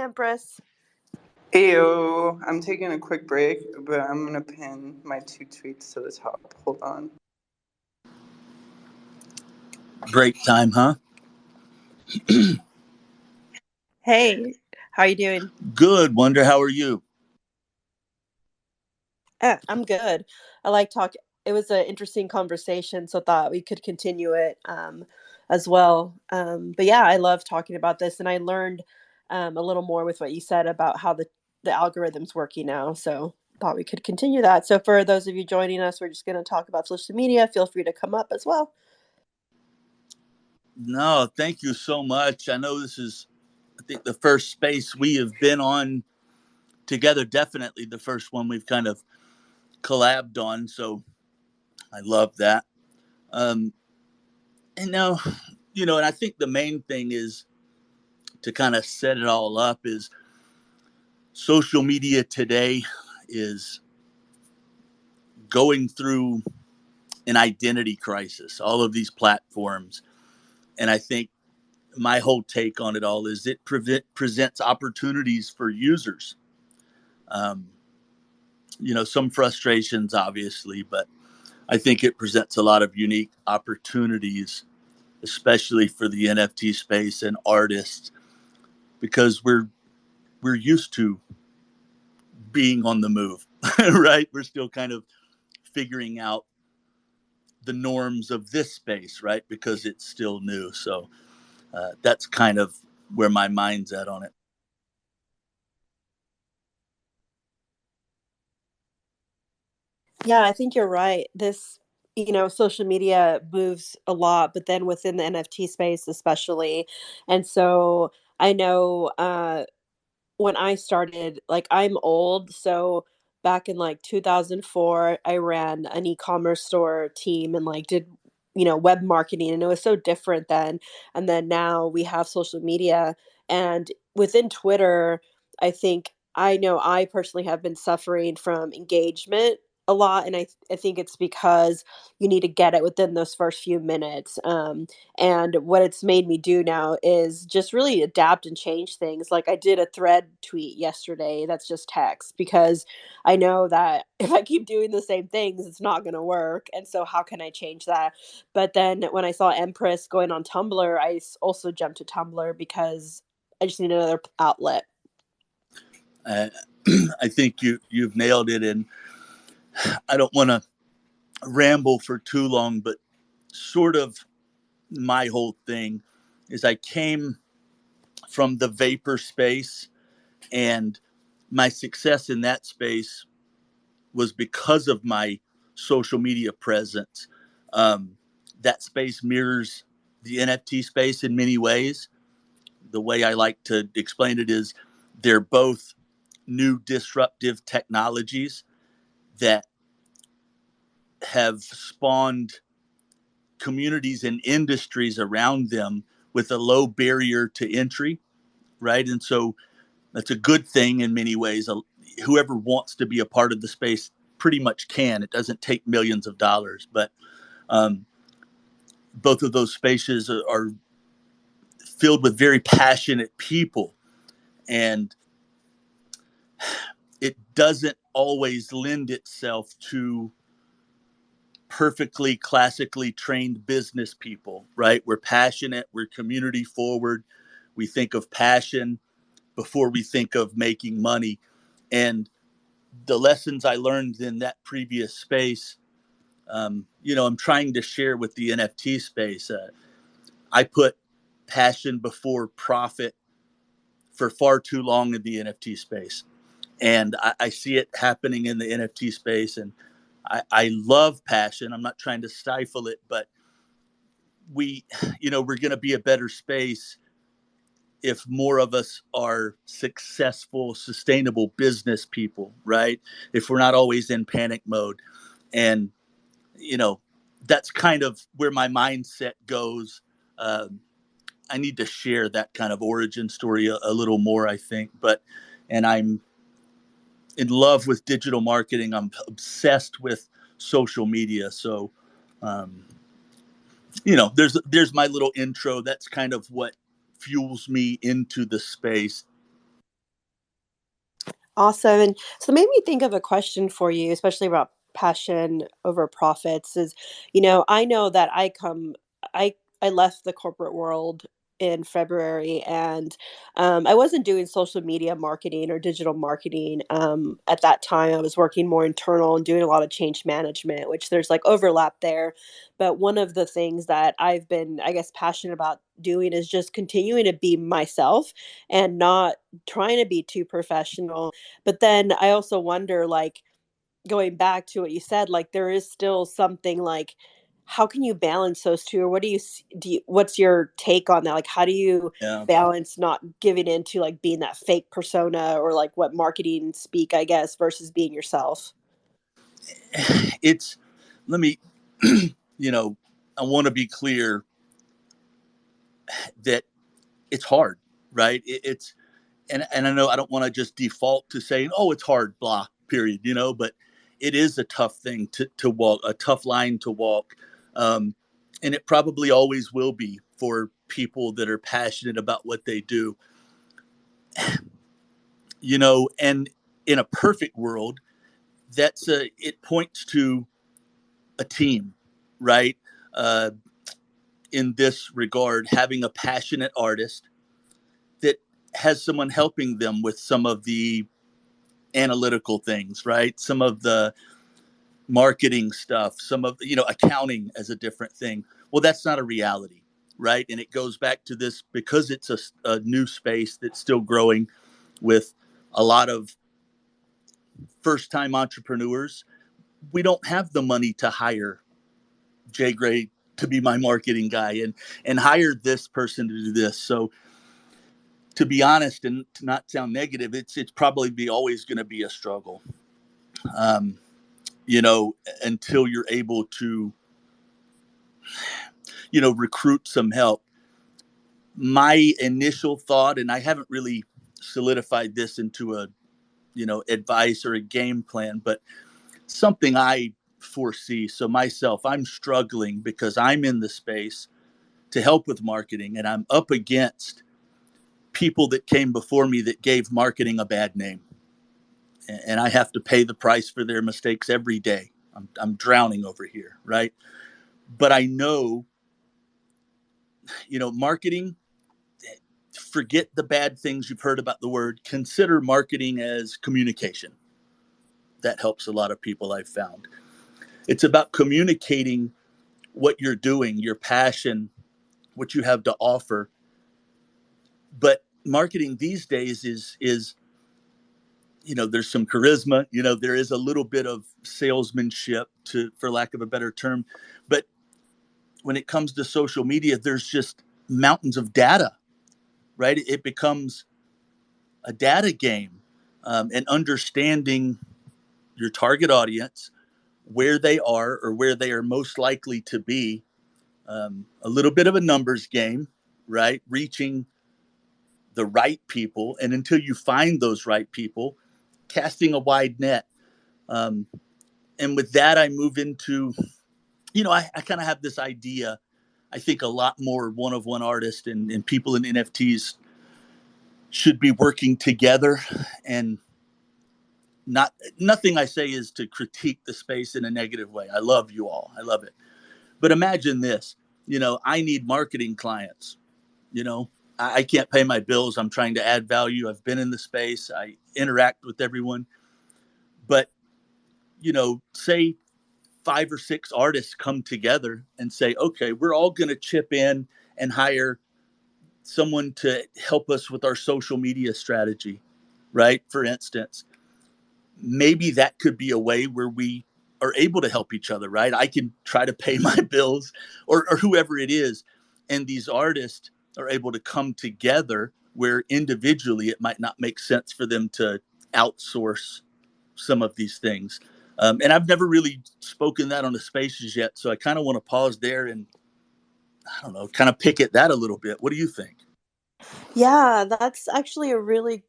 Empress. Ayo, I'm taking a quick break, but I'm going to pin my 2 tweets to the top. Hold on. Break time, huh? Hey, how you doing? Good. Wonder, how are you? I'm good. I like talking. It was an interesting conversation, so thought we could continue it as well. But yeah, I love talking about this, and I learned a little more with what you said about how the algorithm's working now. So thought we could continue that. So for those of you joining us, we're just going to talk about social media. Feel free to come up as well. No, thank you so much. I know this is, I think, the first space we have been on together. Definitely the first one we've kind of collabed on. So I love that. And now, and I think the main thing is to kind of set it all up is social media today is going through an identity crisis, all of these platforms. And I think my whole take on it all is it presents opportunities for users. Some frustrations, obviously, but I think it presents a lot of unique opportunities, especially for the NFT space and artists, because we're used to being on the move, right? We're still kind of figuring out the norms of this space, right? Because it's still new. So that's kind of where my mind's at on it. Yeah, I think you're right. Social media moves a lot, but then within the NFT space, especially. And so I know when I started, like I'm old, so back in like 2004, I ran an e-commerce store team and like did, web marketing, and it was so different then. And then now we have social media, and within Twitter, I think I know I personally have been suffering from engagement a lot, and I think it's because you need to get it within those first few minutes. And what it's made me do now is just really adapt and change things. Like I did a thread tweet yesterday that's just text, because I know that if I keep doing the same things, it's not going to work. And so how can I change that? But then when I saw Empress going on Tumblr, I also jumped to Tumblr because I just need another outlet. I think you've nailed it. And I don't want to ramble for too long, but sort of my whole thing is I came from the vapor space, and my success in that space was because of my social media presence. That space mirrors the NFT space in many ways. The way I like to explain it is they're both new disruptive technologies that have spawned communities and industries around them with a low barrier to entry, right? And so that's a good thing in many ways. Whoever wants to be a part of the space pretty much can. It doesn't take millions of dollars, but both of those spaces are filled with very passionate people, and it doesn't always lend itself to perfectly classically trained business people, right? We're passionate, we're community forward. We think of passion before we think of making money. And the lessons I learned in that previous space, I'm trying to share with the NFT space. I put passion before profit for far too long in the NFT space. And I see it happening in the NFT space. And I love passion. I'm not trying to stifle it, but we're going to be a better space if more of us are successful, sustainable business people, right? If we're not always in panic mode. And, that's kind of where my mindset goes. I need to share that kind of origin story a little more, I think. And I'm in love with digital marketing. I'm obsessed with social media. So, there's my little intro. That's kind of what fuels me into the space. Awesome. And so it made me think of a question for you, especially about passion over profits is, I know that I I left the corporate world in February, and I wasn't doing social media marketing or digital marketing. At that time, I was working more internal and doing a lot of change management, which there's like overlap there. But one of the things that I've been, I guess, passionate about doing is just continuing to be myself and not trying to be too professional. But then I also wonder, like, going back to what you said, like, there is still something like, how can you balance those two? Or what what's your take on that? Like, how do you Yeah. balance not giving into like being that fake persona or like what marketing speak, I guess, versus being yourself? It's, let me, I want to be clear that it's hard, right? And I know I don't want to just default to saying, oh, it's hard, blah, period, but it is a tough thing to walk, a tough line to walk. Um, and it probably always will be for people that are passionate about what they do, and in a perfect world, it points to a team, right? Uh, in this regard, having a passionate artist that has someone helping them with some of the analytical things, right? Some of the marketing stuff, some of, accounting as a different thing. Well, that's not a reality, right? And it goes back to this because it's a new space that's still growing with a lot of first time entrepreneurs. We don't have the money to hire Jay Gray to be my marketing guy and hire this person to do this. So to be honest, and to not sound negative, it's probably be always going to be a struggle. Um, until you're able to, recruit some help. My initial thought, and I haven't really solidified this into a, advice or a game plan, but something I foresee. So myself, I'm struggling because I'm in the space to help with marketing and I'm up against people that came before me that gave marketing a bad name. And I have to pay the price for their mistakes every day. I'm drowning over here, right? But I know, marketing, forget the bad things you've heard about the word. Consider marketing as communication. That helps a lot of people, I've found. It's about communicating what you're doing, your passion, what you have to offer. But marketing these days is there's some charisma, there is a little bit of salesmanship, to for lack of a better term. But when it comes to social media, there's just mountains of data, right? It becomes a data game, and understanding your target audience, where they are or where they are most likely to be, a little bit of a numbers game, right? Reaching the right people. And until you find those right people, casting a wide net. Um, and with that, I move into, I kind of have this idea. I think a lot more one of one artists and people in NFTs should be working together, and nothing I say is to critique the space in a negative way. I love you all. I love it. But imagine this, I need marketing clients, you know, I can't pay my bills. I'm trying to add value. I've been in the space. I interact with everyone. But, say 5 or 6 artists come together and say, okay, we're all going to chip in and hire someone to help us with our social media strategy, right? For instance, maybe that could be a way where we are able to help each other, right? I can try to pay my bills, or whoever it is. And these artists are able to come together where individually it might not make sense for them to outsource some of these things. And I've never really spoken that on the spaces yet. So I kind of want to pause there and, I don't know, kind of pick at that a little bit. What do you think? Yeah, that's actually a really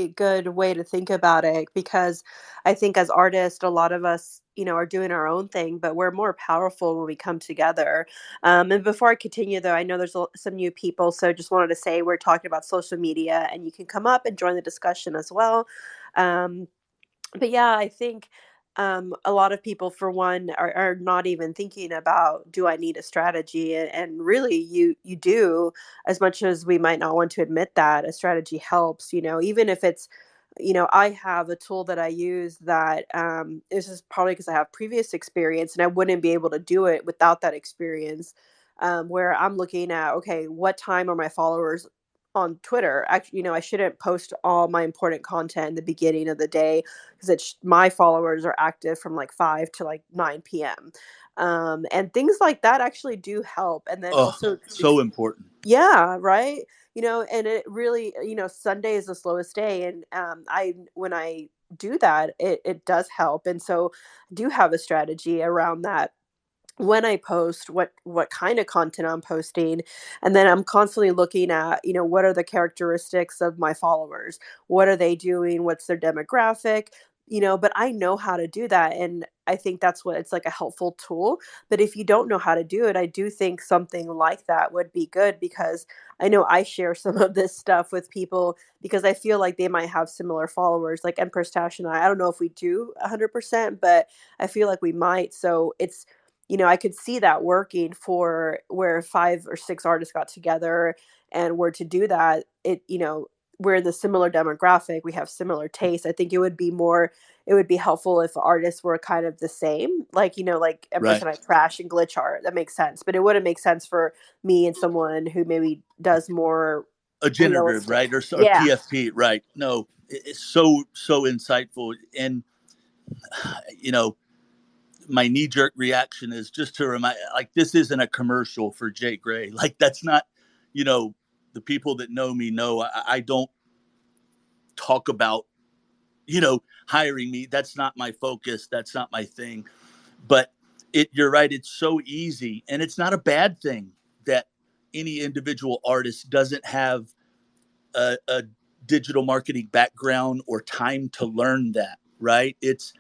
good way to think about it, because I think as artists, a lot of us, are doing our own thing, but we're more powerful when we come together. And before I continue, though, I know there's some new people, so just wanted to say we're talking about social media, and you can come up and join the discussion as well. But yeah, I think a lot of people, for one, are not even thinking about, do I need a strategy? And really, you do. As much as we might not want to admit that, a strategy helps. Even if it's, I have a tool that I use that this is probably because I have previous experience, and I wouldn't be able to do it without that experience. Where I'm looking at, okay, what time are my followers on Twitter? Actually, I shouldn't post all my important content in the beginning of the day, because my followers are active from like 5 to like 9 p.m. And things like that actually do help. And then Oh, also, so important. yeah, right. And it really, Sunday is the slowest day. And when I do that, it does help. And so I do have a strategy around that, when I post, what kind of content I'm posting. And then I'm constantly looking at, what are the characteristics of my followers? What are they doing? What's their demographic? But I know how to do that. And I think that's what it's like, a helpful tool. But if you don't know how to do it, I do think something like that would be good, because I know I share some of this stuff with people because I feel like they might have similar followers, like Empress Tash and I don't know if we do 100%, but I feel like we might. So it's, I could see that working, for where 5 or 6 artists got together and were to do that. We're in the similar demographic, we have similar tastes. I think it would be helpful if artists were kind of the same, like, like Empress Right. and I trash and glitch art. That makes sense. But it wouldn't make sense for me and someone who maybe does more A generative, realistic. right? Or Yeah. PFP, right? No, it's so insightful. And, you know, my knee jerk reaction is just to remind, like, this isn't a commercial for Jay Gray. Like, that's not, you know, the people that know me know I don't talk about, hiring me. That's not my focus. That's not my thing. But you're right. It's so easy, and it's not a bad thing that any individual artist doesn't have a digital marketing background or time to learn that. Right? It's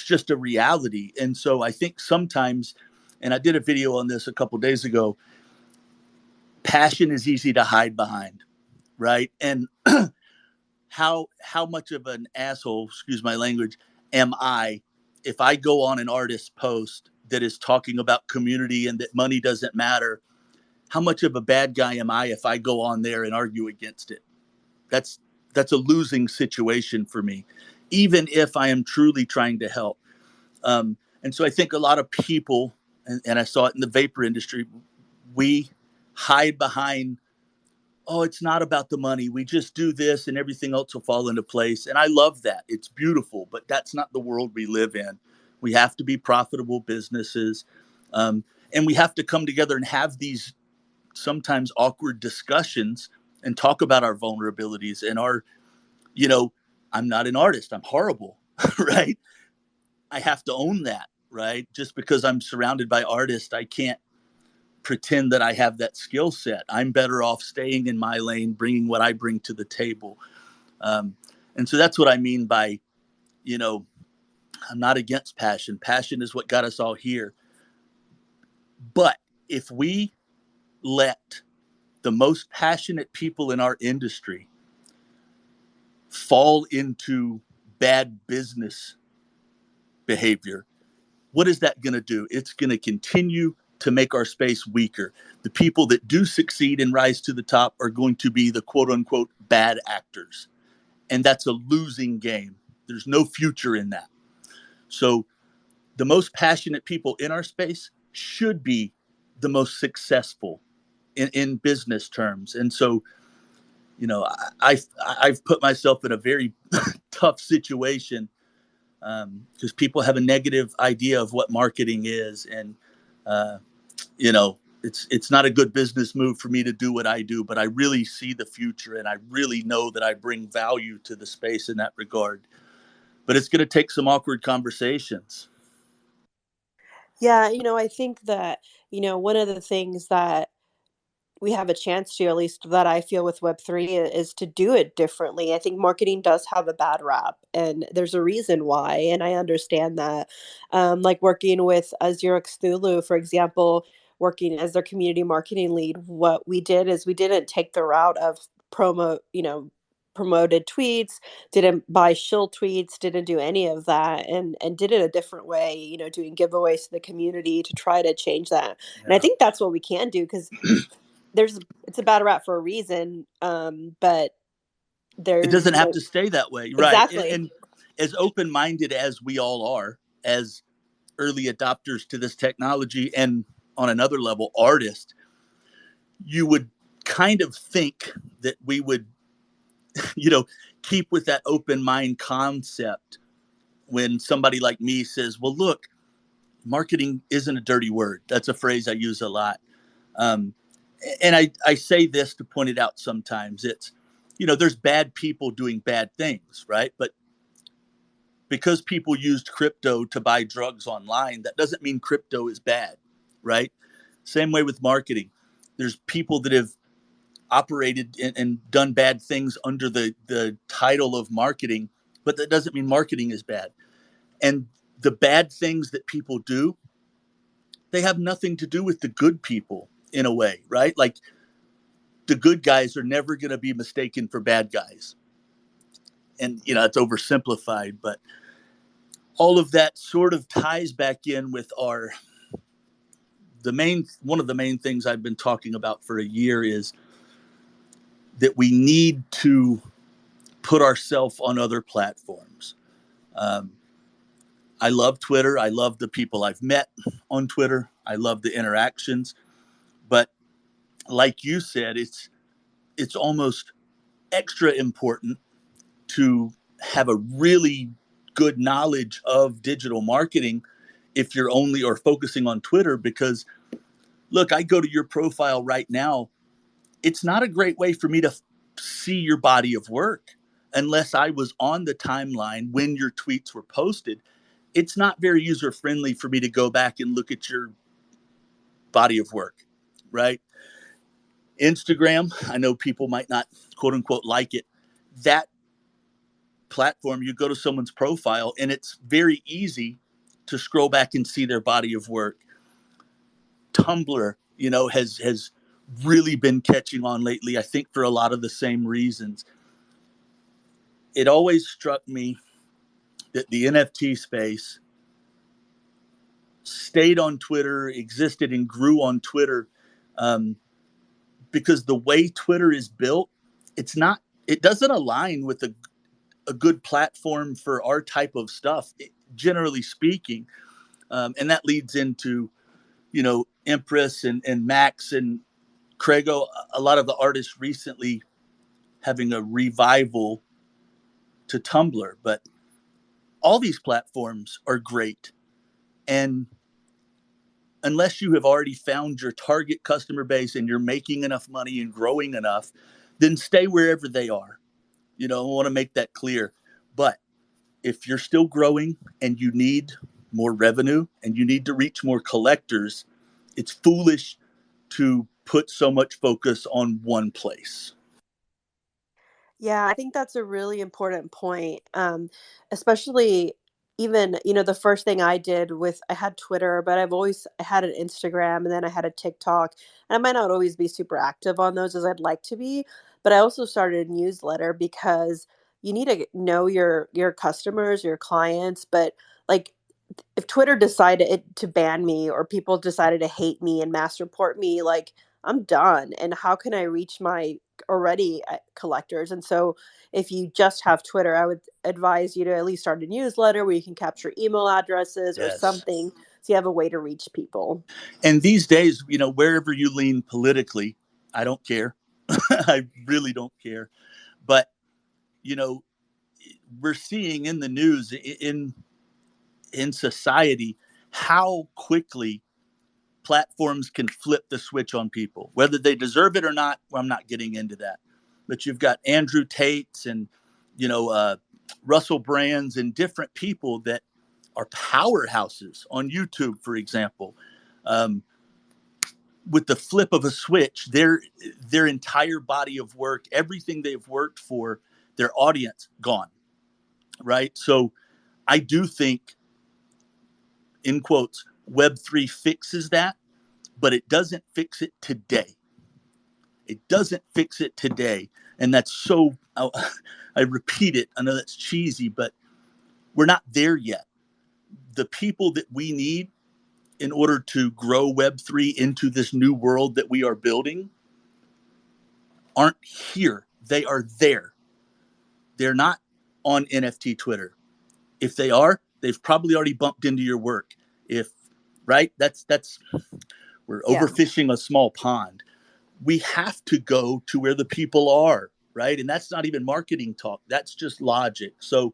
just a reality. And so I think sometimes, and I did a video on this a couple of days ago, passion is easy to hide behind, right? And how much of an asshole, excuse my language, am I if I go on an artist post that is talking about community and that money doesn't matter? How much of a bad guy am I if I go on there and argue against it? That's that's a losing situation for me, even if I am truly trying to help. And so I think a lot of people, and I saw it in the vapor industry, we hide behind, oh, it's not about the money. We just do this and everything else will fall into place. And I love that. It's beautiful, but that's not the world we live in. We have to be profitable businesses. Um, and we have to come together and have these sometimes awkward discussions and talk about our vulnerabilities and you know, I'm not an artist. I'm horrible, right? I have to own that, right? Just because I'm surrounded by artists, I can't pretend that I have that skill set. I'm better off staying in my lane, bringing what I bring to the table. Um, and so that's what I mean by, you know, I'm not against passion. Passion is what got us all here. But if we let the most passionate people in our industry fall into bad business behavior, what is that going to do? It's going to continue to make our space weaker. The people that do succeed and rise to the top are going to be the quote unquote bad actors. And that's a losing game. There's no future in that. So the most passionate people in our space should be the most successful in business terms. And so, I've put myself in a very tough situation because people have a negative idea of what marketing is, and uh, it's not a good business move for me to do what I do. But I really see the future, and I really know that I bring value to the space in that regard. But it's going to take some awkward conversations. Yeah, I think that, one of the things that we have a chance to, at least that I feel with Web3, is to do it differently. I think marketing does have a bad rap, and there's a reason why, and I understand that. Like working with Azure Xthulu, for example, working as their community marketing lead, what we did is we didn't take the route of promo, promoted tweets, didn't buy shill tweets, didn't do any of that, and did it a different way, doing giveaways to the community to try to change that. And I Yeah. think that's what we can do, because it's a bad rap for a reason. But It there's, doesn't have to stay that way. Right. exactly. And as open-minded as we all are, as early adopters to this technology, and on another level, artists, you would kind of think that we would, you know, keep with that open mind concept when somebody like me says, well, look, marketing isn't a dirty word. That's a phrase I use a lot. Um, and I say this to point it out sometimes. It's, there's bad people doing bad things, right? But because people used crypto to buy drugs online, that doesn't mean crypto is bad, right? Same way with marketing. There's people that have operated and done bad things under the title of marketing, but that doesn't mean marketing is bad. And the bad things that people do, they have nothing to do with the good people in a way, right? Like the good guys are never going to be mistaken for bad guys. And, it's oversimplified, but all of that sort of ties back in with one of the main things I've been talking about for a year is that we need to put ourselves on other platforms. Um, I love Twitter. I love the people I've met on Twitter. I love the interactions. But like you said, it's almost extra important to have a really good knowledge of digital marketing if you're only or focusing on Twitter. Because look, I go to your profile right now. It's not a great way for me to see your body of work unless I was on the timeline when your tweets were posted. It's not very user friendly for me to go back and look at your body of work, right? Instagram, I know people might not quote unquote like it. That platform, you go to someone's profile and it's very easy to scroll back and see their body of work. Tumblr, has really been catching on lately, I think for a lot of the same reasons. It always struck me that the NFT space stayed on Twitter, existed and grew on Twitter, um, because the way Twitter is built, it doesn't align with a good platform for our type of stuff, generally speaking. And that leads into, Empress and Max and Craigo, a lot of the artists recently having a revival to Tumblr. But all these platforms are great. And unless you have already found your target customer base and you're making enough money and growing enough, then stay wherever they are. I want to make that clear. But if you're still growing and you need more revenue and you need to reach more collectors, it's foolish to put so much focus on one place. Yeah, I think that's a really important point. Especially even, the first thing I did I had Twitter, but I had an Instagram, and then I had a TikTok. And I might not always be super active on those as I'd like to be, but I also started a newsletter because you need to know your customers, your clients. But like, if Twitter decided to ban me, or people decided to hate me and mass report me, like, I'm done. And how can I reach my already collectors? And so if you just have Twitter, I would advise you to at least start a newsletter where you can capture email addresses or Yes. something, so you have a way to reach people. And these days, wherever you lean politically, I don't care. I really don't care. But, you know, we're seeing in the news, in society, how quickly platforms can flip the switch on people, whether they deserve it or not. Well, I'm not getting into that. But you've got Andrew Tate's and, Russell Brands and different people that are powerhouses on YouTube, for example. With the flip of a switch, their entire body of work, everything they've worked for, their audience gone, right? So I do think, in quotes, Web3 fixes that, but it doesn't fix it today. It doesn't fix it today. And that's so, I repeat it, I know that's cheesy, but we're not there yet. The people that we need in order to grow Web3 into this new world that we are building aren't here. They are there. They're not on NFT Twitter. If they are, they've probably already bumped into your work. If right, that's we're Yeah. overfishing a small pond. We have to go to where the people are, right? And that's not even marketing talk. That's just logic. So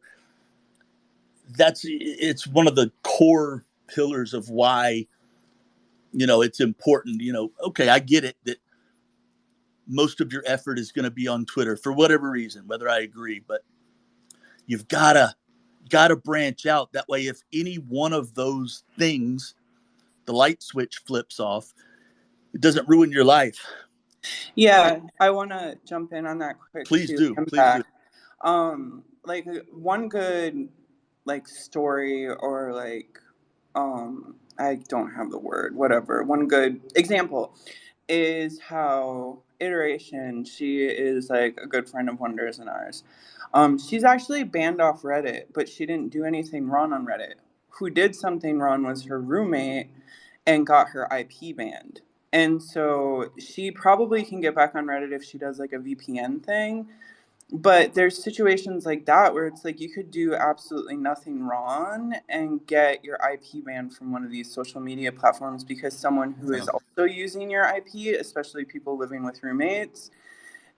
it's one of the core pillars of why it's important. Okay, I get it that most of your effort is going to be on Twitter for whatever reason, whether I agree, but you've gotta branch out. That way, if any one of those things, the light switch flips off, it doesn't ruin your life. Yeah, I want to jump in on that quick Please too. do. Come Please do. back. Like one good like story or like I don't have the word, whatever. One good example is how Iteration, she is like a good friend of Wonders and ours. She's actually banned off Reddit, but she didn't do anything wrong on Reddit. Who did something wrong was her roommate and got her IP banned. And so she probably can get back on Reddit if she does like a VPN thing. But there's situations like that where it's like you could do absolutely nothing wrong and get your IP banned from one of these social media platforms because someone who is also using your IP, especially people living with roommates,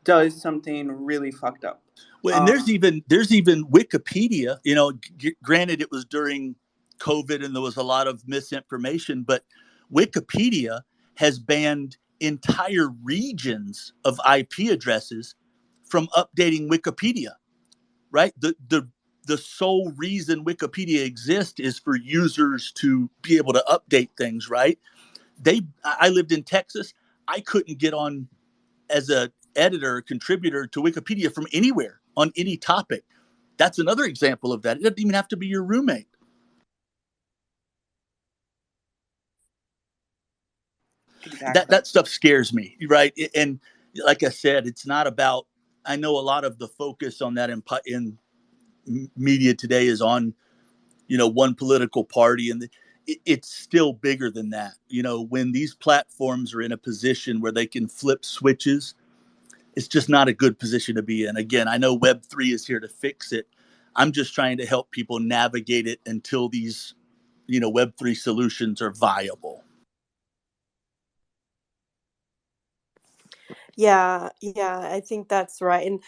does something really fucked up. Well, and there's even Wikipedia. Granted, it was during COVID and there was a lot of misinformation, but Wikipedia has banned entire regions of IP addresses from updating Wikipedia. Right? The sole reason Wikipedia exists is for users to be able to update things. Right? I lived in Texas. I couldn't get on as a editor or contributor to Wikipedia from anywhere on any topic. That's another example of that. It doesn't even have to be your roommate. Exactly. That stuff scares me, right? And like I said, it's not about. I know a lot of the focus on that in media today is on one political party, and it's still bigger than that. When these platforms are in a position where they can flip switches, it's just not a good position to be in. Again, I know Web3 is here to fix it. I'm just trying to help people navigate it until these, Web3 solutions are viable. Yeah, yeah, I think that's right. And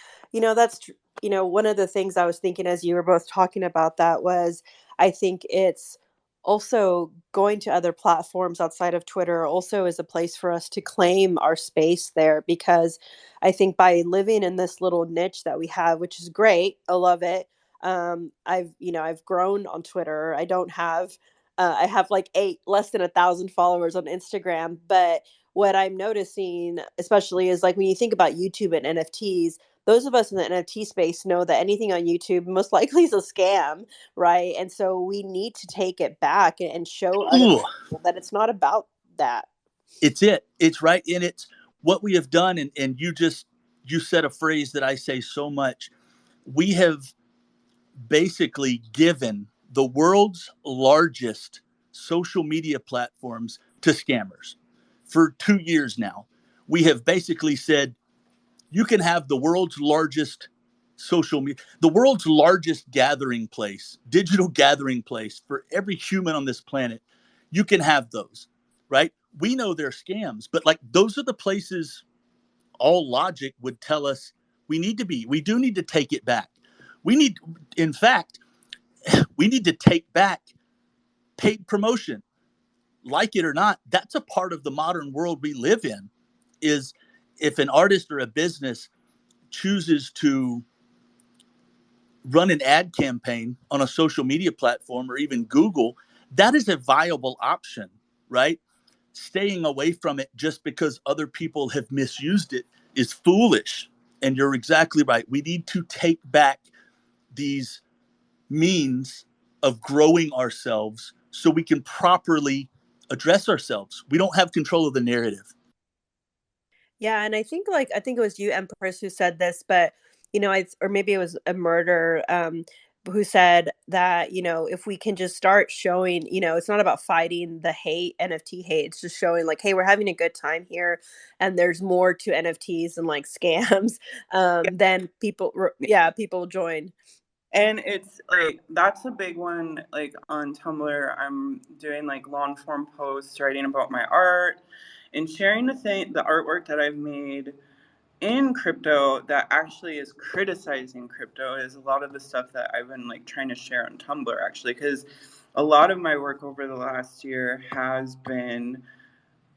that's one of the things I was thinking as you were both talking about that was I think it's also going to other platforms outside of Twitter also is a place for us to claim our space there because I think by living in this little niche that we have, which is great, I love it. I've grown on Twitter. I have like less than 1,000 followers on Instagram, but what I'm noticing, especially, is like when you think about YouTube and NFTs, those of us in the NFT space know that anything on YouTube most likely is a scam, right? And so we need to take it back and show other Ooh, people that it's not about that. it's right. And it's what we have done. And you said a phrase that I say so much. We have basically given the world's largest social media platforms to scammers for 2 years now. We have basically said you can have the world's largest social media, the world's largest gathering place, digital gathering place for every human on this planet. You can have those, right? We know they're scams, but like those are the places all logic would tell us we do need to take it back. In fact, we need to take back paid promotion. Like it or not, that's a part of the modern world we live in. Is if an artist or a business chooses to run an ad campaign on a social media platform or even Google, that is a viable option, right? Staying away from it just because other people have misused it is foolish. And you're exactly right. We need to take back these means of growing ourselves so we can properly address ourselves. We don't have control of the narrative. Yeah, and I think it was you, Empress, who said this, but I or maybe it was a murder, who said that, if we can just start showing, it's not about fighting the hate, NFT hate, it's just showing like, hey, we're having a good time here, and there's more to NFTs and like scams, then yeah, people join. And it's like that's a big one. Like on Tumblr, I'm doing like long form posts, writing about my art, and sharing the artwork that I've made in crypto that actually is criticizing crypto is a lot of the stuff that I've been like trying to share on Tumblr actually, because a lot of my work over the last year has been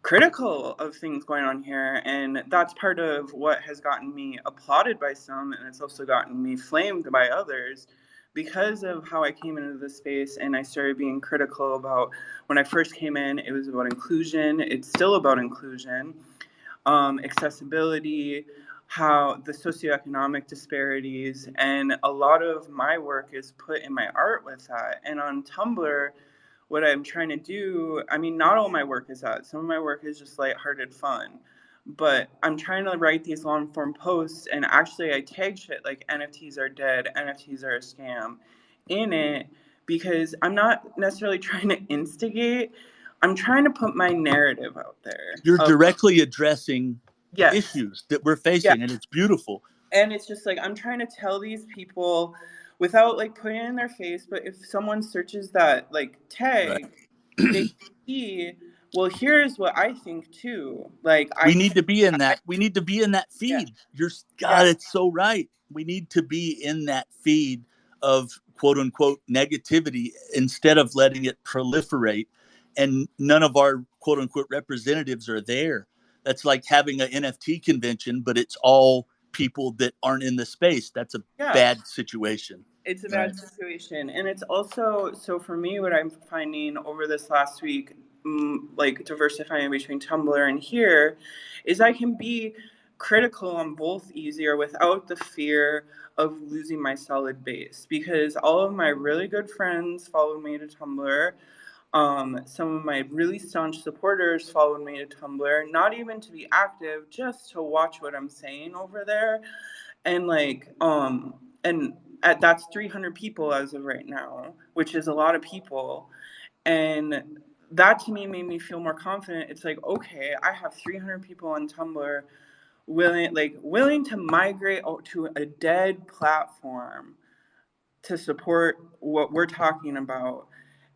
critical of things going on here, and that's part of what has gotten me applauded by some, and it's also gotten me flamed by others because of how I came into this space. And I started being critical about, when I first came in, it was about inclusion. It's still about inclusion, accessibility, how the socioeconomic disparities, and a lot of my work is put in my art with that. And on Tumblr, what I'm trying to do, I mean, not all my work is that. Some of my work is just lighthearted fun. But I'm trying to write these long form posts, and actually I tag shit like NFTs are dead, NFTs are a scam in it, because I'm not necessarily trying to instigate. I'm trying to put my narrative out there. You're Of, directly addressing yes, issues that we're yeah. facing, and it's beautiful. And it's just like I'm trying to tell these people without like putting it in their face, but if someone searches that like Right. tag, they see, well, here's what I think too. Like We I need think to be in I, that. We need to be in that yeah, feed. You're God, yeah, it's so right. We need to be in that feed of quote unquote negativity instead of letting it proliferate. And none of our quote unquote representatives are there. That's like having an NFT convention, but it's all people that aren't in the space. That's a yeah. bad situation. It's a Right. bad situation. And it's also, so for me, what I'm finding over this last week, like diversifying between Tumblr and here, is I can be critical on both easier without the fear of losing my solid base, because all of my really good friends followed me to Tumblr. Some of my really staunch supporters followed me to Tumblr, not even to be active, just to watch what I'm saying over there. And like, and that's 300 people as of right now, which is a lot of people. And that to me made me feel more confident. It's like, okay, I have 300 people on Tumblr willing to migrate to a dead platform to support what we're talking about.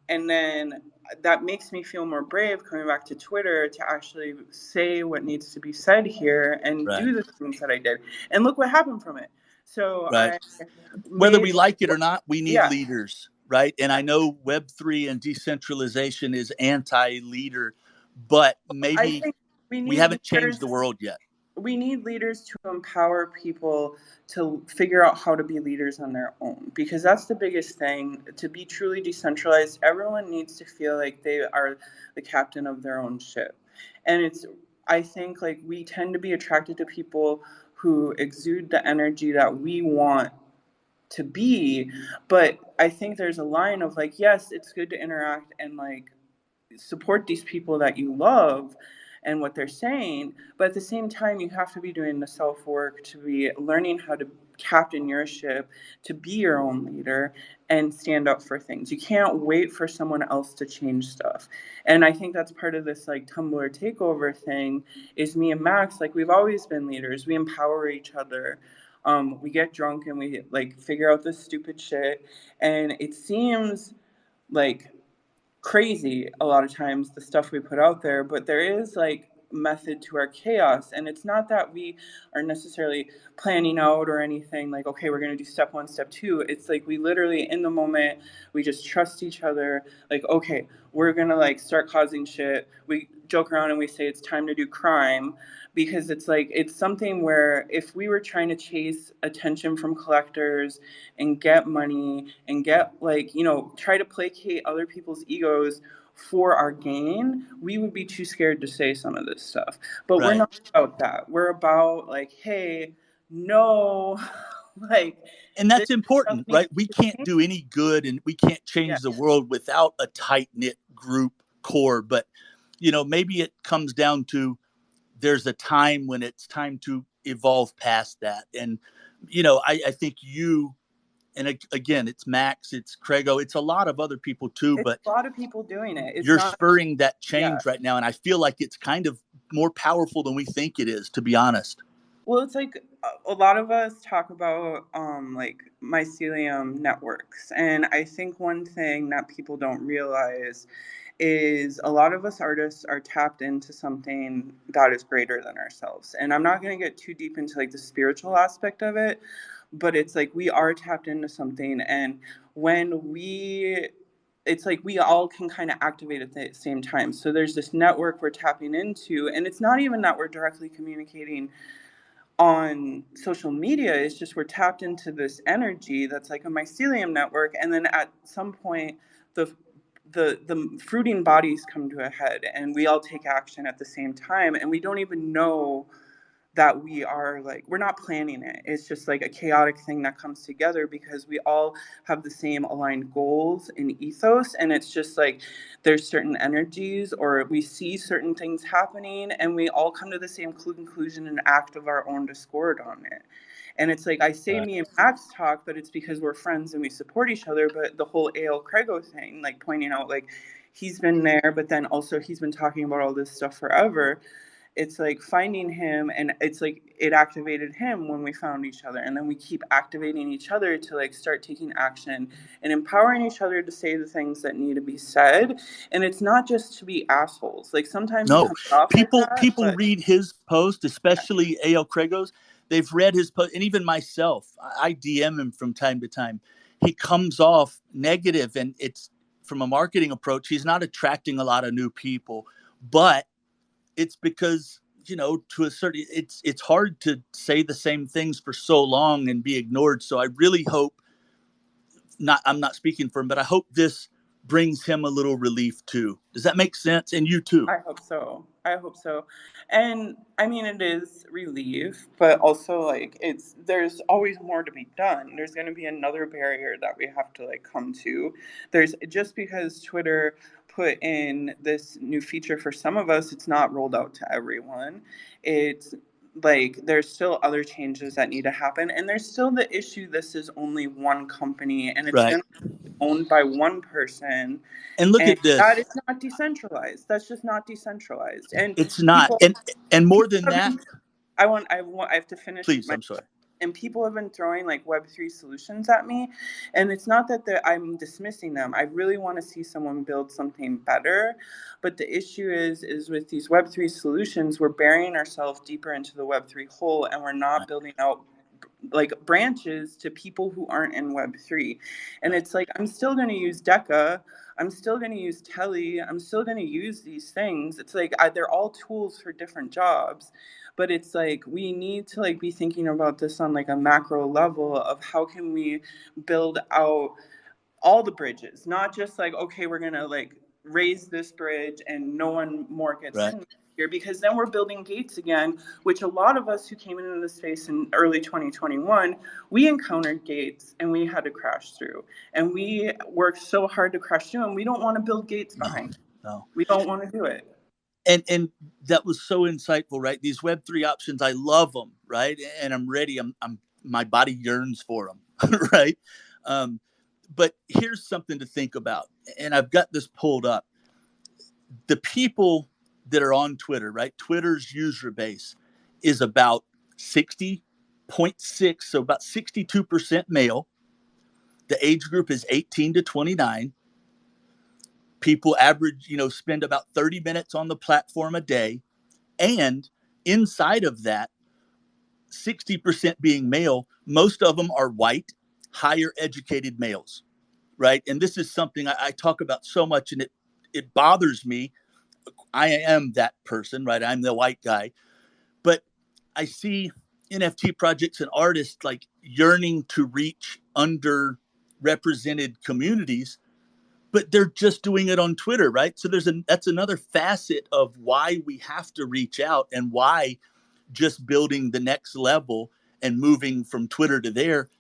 And then that makes me feel more brave coming back to Twitter to actually say what needs to be said here and Right. do the things that I did. And look what happened from it. So Right. I Whether made, we like it or not, we need yeah, leaders, right? And I know Web3 and decentralization is anti-leader, but I maybe think we we need haven't changed leaders. the world yet. We need leaders to empower people to figure out how to be leaders on their own, because that's the biggest thing. To be truly decentralized, everyone needs to feel like they are the captain of their own ship. And it's, I think, like we tend to be attracted to people who exude the energy that we want to be. But I think there's a line of like, yes, it's good to interact and like support these people that you love and what they're saying, but at the same time you have to be doing the self work to be learning how to captain your ship, to be your own leader and stand up for things. You can't wait for someone else to change stuff. And I think that's part of this like Tumblr takeover thing, is me and Max, like we've always been leaders. We empower each other. We get drunk and we like figure out this stupid shit, and it seems like crazy a lot of times the stuff we put out there, but there is like method to our chaos. And it's not that we are necessarily planning out or anything like, okay, we're going to do step one, step two. It's like we literally in the moment, we just trust each other, like, okay, we're going to like start causing shit. We joke around and we say it's time to do crime, because it's like it's something where if we were trying to chase attention from collectors and get money and get like, try to placate other people's egos for our gain, we would be too scared to say some of this stuff. But we're Right. not about that. We're about like, hey, no, like And this that's stuff important, needs right? We to can't change. do any good and we can't Yeah. change the world without a tight knit group core. But, maybe it comes down to there's a time when it's time to evolve past that. And, I think you, and again, it's Max, it's Craigo, it's a lot of other people too, It's but a lot of people doing it. It's you're not, spurring that yeah. change right now. And I feel like it's kind of more powerful than we think it is, to be honest. Well, it's like a lot of us talk about like mycelium networks, and I think one thing that people don't realize is a lot of us artists are tapped into something that is greater than ourselves. And I'm not going to get too deep into like the spiritual aspect of it, but it's like we are tapped into something, and when we it's like we all can kind of activate at the same time. So there's this network we're tapping into, and it's not even that we're directly communicating on social media. It's just we're tapped into this energy that's like a mycelium network, and then at some point the the fruiting bodies come to a head, and we all take action at the same time, and we don't even know that we are like, we're not planning it. It's just like a chaotic thing that comes together because we all have the same aligned goals and ethos. And it's just like there's certain energies, or we see certain things happening, and we all come to the same conclusion and act of our own discord on it. And it's like I say Right. me and Max talk, but it's because we're friends and we support each other. But the whole A.L. Craigo thing, like pointing out like he's been there, but then also he's been talking about all this stuff forever. It's like finding him, and it's like it activated him when we found each other, and then we keep activating each other to like start taking action and empowering each other to say the things that need to be said. And it's not just to be assholes. Like sometimes it No, comes off like that, people but read his post, especially A.L. Krago's. They've read his post, and even myself, I DM him from time to time. He comes off negative, and it's from a marketing approach. He's not attracting a lot of new people, but it's because to a certain, it's hard to say the same things for so long and be ignored. So I really hope, not I'm not speaking for him, but I hope this brings him a little relief too. Does that make sense? And you too. I hope so. I hope so. And I mean, it is relief, but also like there's always more to be done. There's going to be another barrier that we have to like come to. There's just because Twitter put in this new feature for some of us, it's not rolled out to everyone. It's like there's still other changes that need to happen, and there's still the issue this is only one company, and it's Right. going to be owned by one person, And look and at that this. is not decentralized. That's just not decentralized. And It's not. people, And more people than have that, been. I have to finish please, my. I'm sorry. And people have been throwing like Web3 solutions at me, and it's not that I'm dismissing them. I really want to see someone build something better, but the issue is with these Web3 solutions, we're burying ourselves deeper into the Web3 hole, and we're not Right, building out like branches to people who aren't in Web3. And right, it's like I'm still going to use Deca, I'm still going to use Telly, I'm still going to use these things. It's like they're all tools for different jobs, but it's like we need to like be thinking about this on like a macro level of how can we build out all the bridges, not just like, okay, we're gonna like raise this bridge and no one more gets right. in here, because then we're building gates again, which a lot of us who came into the space in early 2021, we encountered gates and we had to crash through, and we worked so hard to crash through, and we don't want to build gates No, behind. no. We don't want to do it. And that was so insightful, right? These Web3 options, I love them, right? And I'm ready. I'm my body yearns for them, right? Um, but here's something to think about, and I've got this pulled up. The people that are on Twitter, right? Twitter's user base is about 60.6, so about 62% male. The age group is 18 to 29. People average, spend about 30 minutes on the platform a day. And inside of that, 60% being male, most of them are white, higher educated males, right? And this is something I talk about so much, and it bothers me. I am that person, right? I'm the white guy. But I see NFT projects and artists like yearning to reach underrepresented communities, but they're just doing it on Twitter, right? So that's another facet of why we have to reach out, and why just building the next level and moving from Twitter to there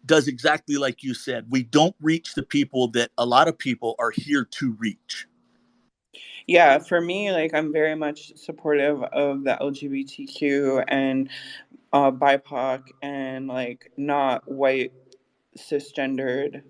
does exactly like you said. We don't reach the people that a lot of people are here to reach. Yeah, for me, like I'm very much supportive of the LGBTQ and BIPOC and like not white cisgendered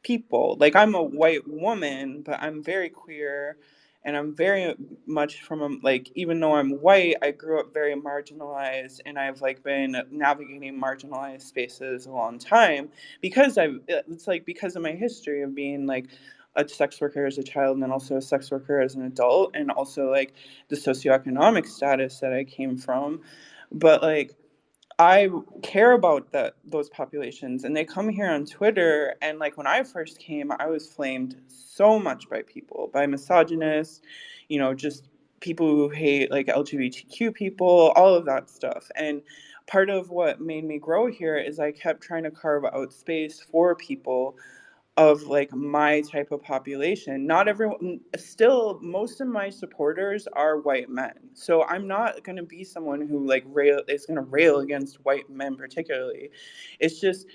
people. Like I'm a white woman, but I'm very queer and I'm very much from a, like even though I'm white, I grew up very marginalized and I've like been navigating marginalized spaces a long time because it's like because of my history of being like a sex worker as a child and then also a sex worker as an adult and also like the socioeconomic status that I came from. But like I care about those populations and they come here on Twitter and like when I first came I was flamed so much by people, by misogynists, just people who hate like LGBTQ people, all of that stuff. And part of what made me grow here is I kept trying to carve out space for people of like my type of population. Not everyone, still, most of my supporters are white men. So I'm not going to be someone who like is going to rail against white men particularly. It's just,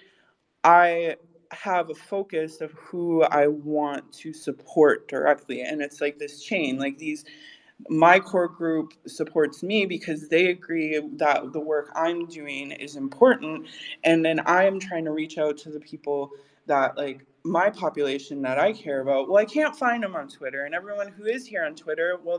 I have a focus of who I want to support directly. And it's like this chain, like my core group supports me because they agree that the work I'm doing is important. And then I'm trying to reach out to the people that like my population that I care about. Well, I can't find them on Twitter. And everyone who is here on Twitter, well,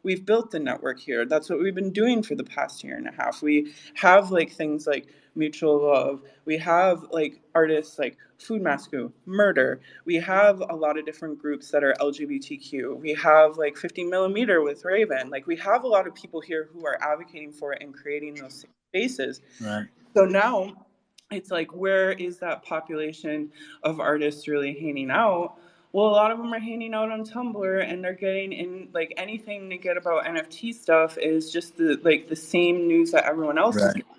we've built the network here. That's what we've been doing for the past year and a half. We have like things like Mutual Love. We have like artists like Food Masku, Murder. We have a lot of different groups that are LGBTQ. We have like 50 millimeter with Raven. Like we have a lot of people here who are advocating for it and creating those spaces. Right. So now it's like, where is that population of artists really hanging out? Well, a lot of them are hanging out on Tumblr and they're getting in like anything they get about NFT stuff is just the same news that everyone else is Right. getting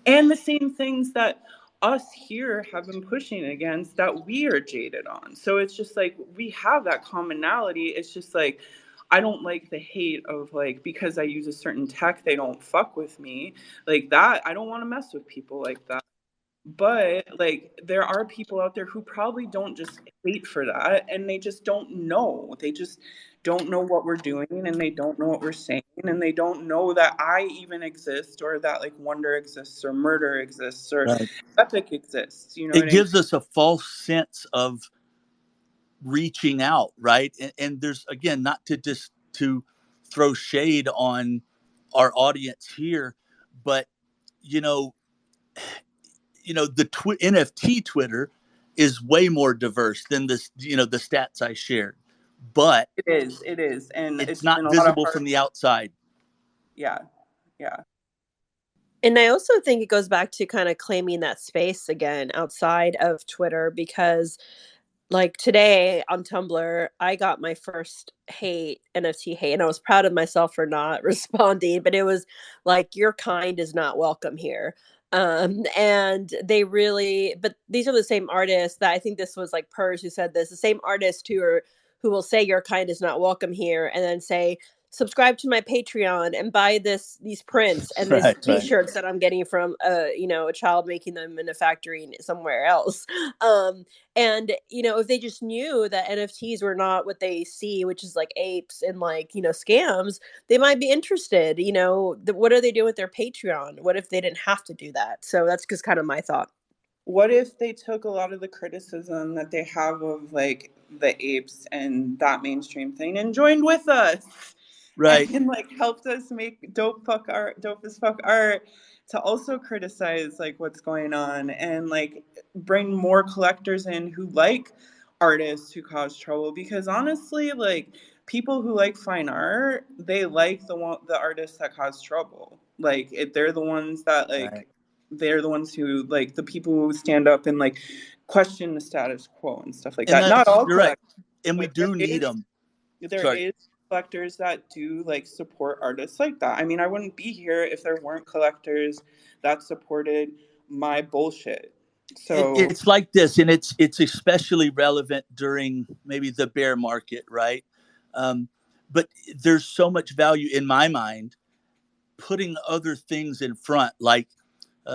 and the same things that us here have been pushing against that we are jaded on. So it's just like we have that commonality. It's just like I don't like the hate of like because I use a certain tech they don't fuck with me. Like that I don't want to mess with people like that. But like there are people out there who probably don't just hate for that and they just don't know. They just don't know what we're doing and they don't know what we're saying and they don't know that I even exist or that like Wonder exists or Murder exists or Right. Epic exists. You know what It I mean? gives us a false sense of reaching out, right? And there's again not to just to throw shade on our audience here, but you know, the NFT Twitter is way more diverse than this, the stats I shared, but It is. And it's it's not been a lot of visible hard from the outside. yeah. Yeah. And I also think it goes back to kind of claiming that space again outside of Twitter because like today on Tumblr, I got my first hate, NFT hate, and I was proud of myself for not responding, but it was like, your kind is not welcome here. And they really, but these are the same artists that I think this was like Purrs who said this, the same artists who will say your kind is not welcome here and then say, subscribe to my Patreon and buy these prints and these Right, right, t-shirts that I'm getting from a child making them in a factory somewhere else. And if they just knew that NFTs were not what they see, which is like apes and like scams, they might be interested. What are they doing with their Patreon? What if they didn't have to do that? So that's just kind of my thought. What if they took a lot of the criticism that they have of like the apes and that mainstream thing and joined with us right. and like helped us make dope as fuck art to also criticize like what's going on and like bring more collectors in who like artists who cause trouble because honestly like people who like fine art they like the artists that cause trouble like they're the ones that Right. like they're the ones who like the people who stand up and like question the status quo and stuff like And that. Not all you're right. collectors. And we Like there do need is them. there Sorry. is collectors that do like support artists like that. I mean, I wouldn't be here if there weren't collectors that supported my bullshit. So It's like this, and it's especially relevant during maybe the bear market, right? Um, but there's so much value in my mind putting other things in front, like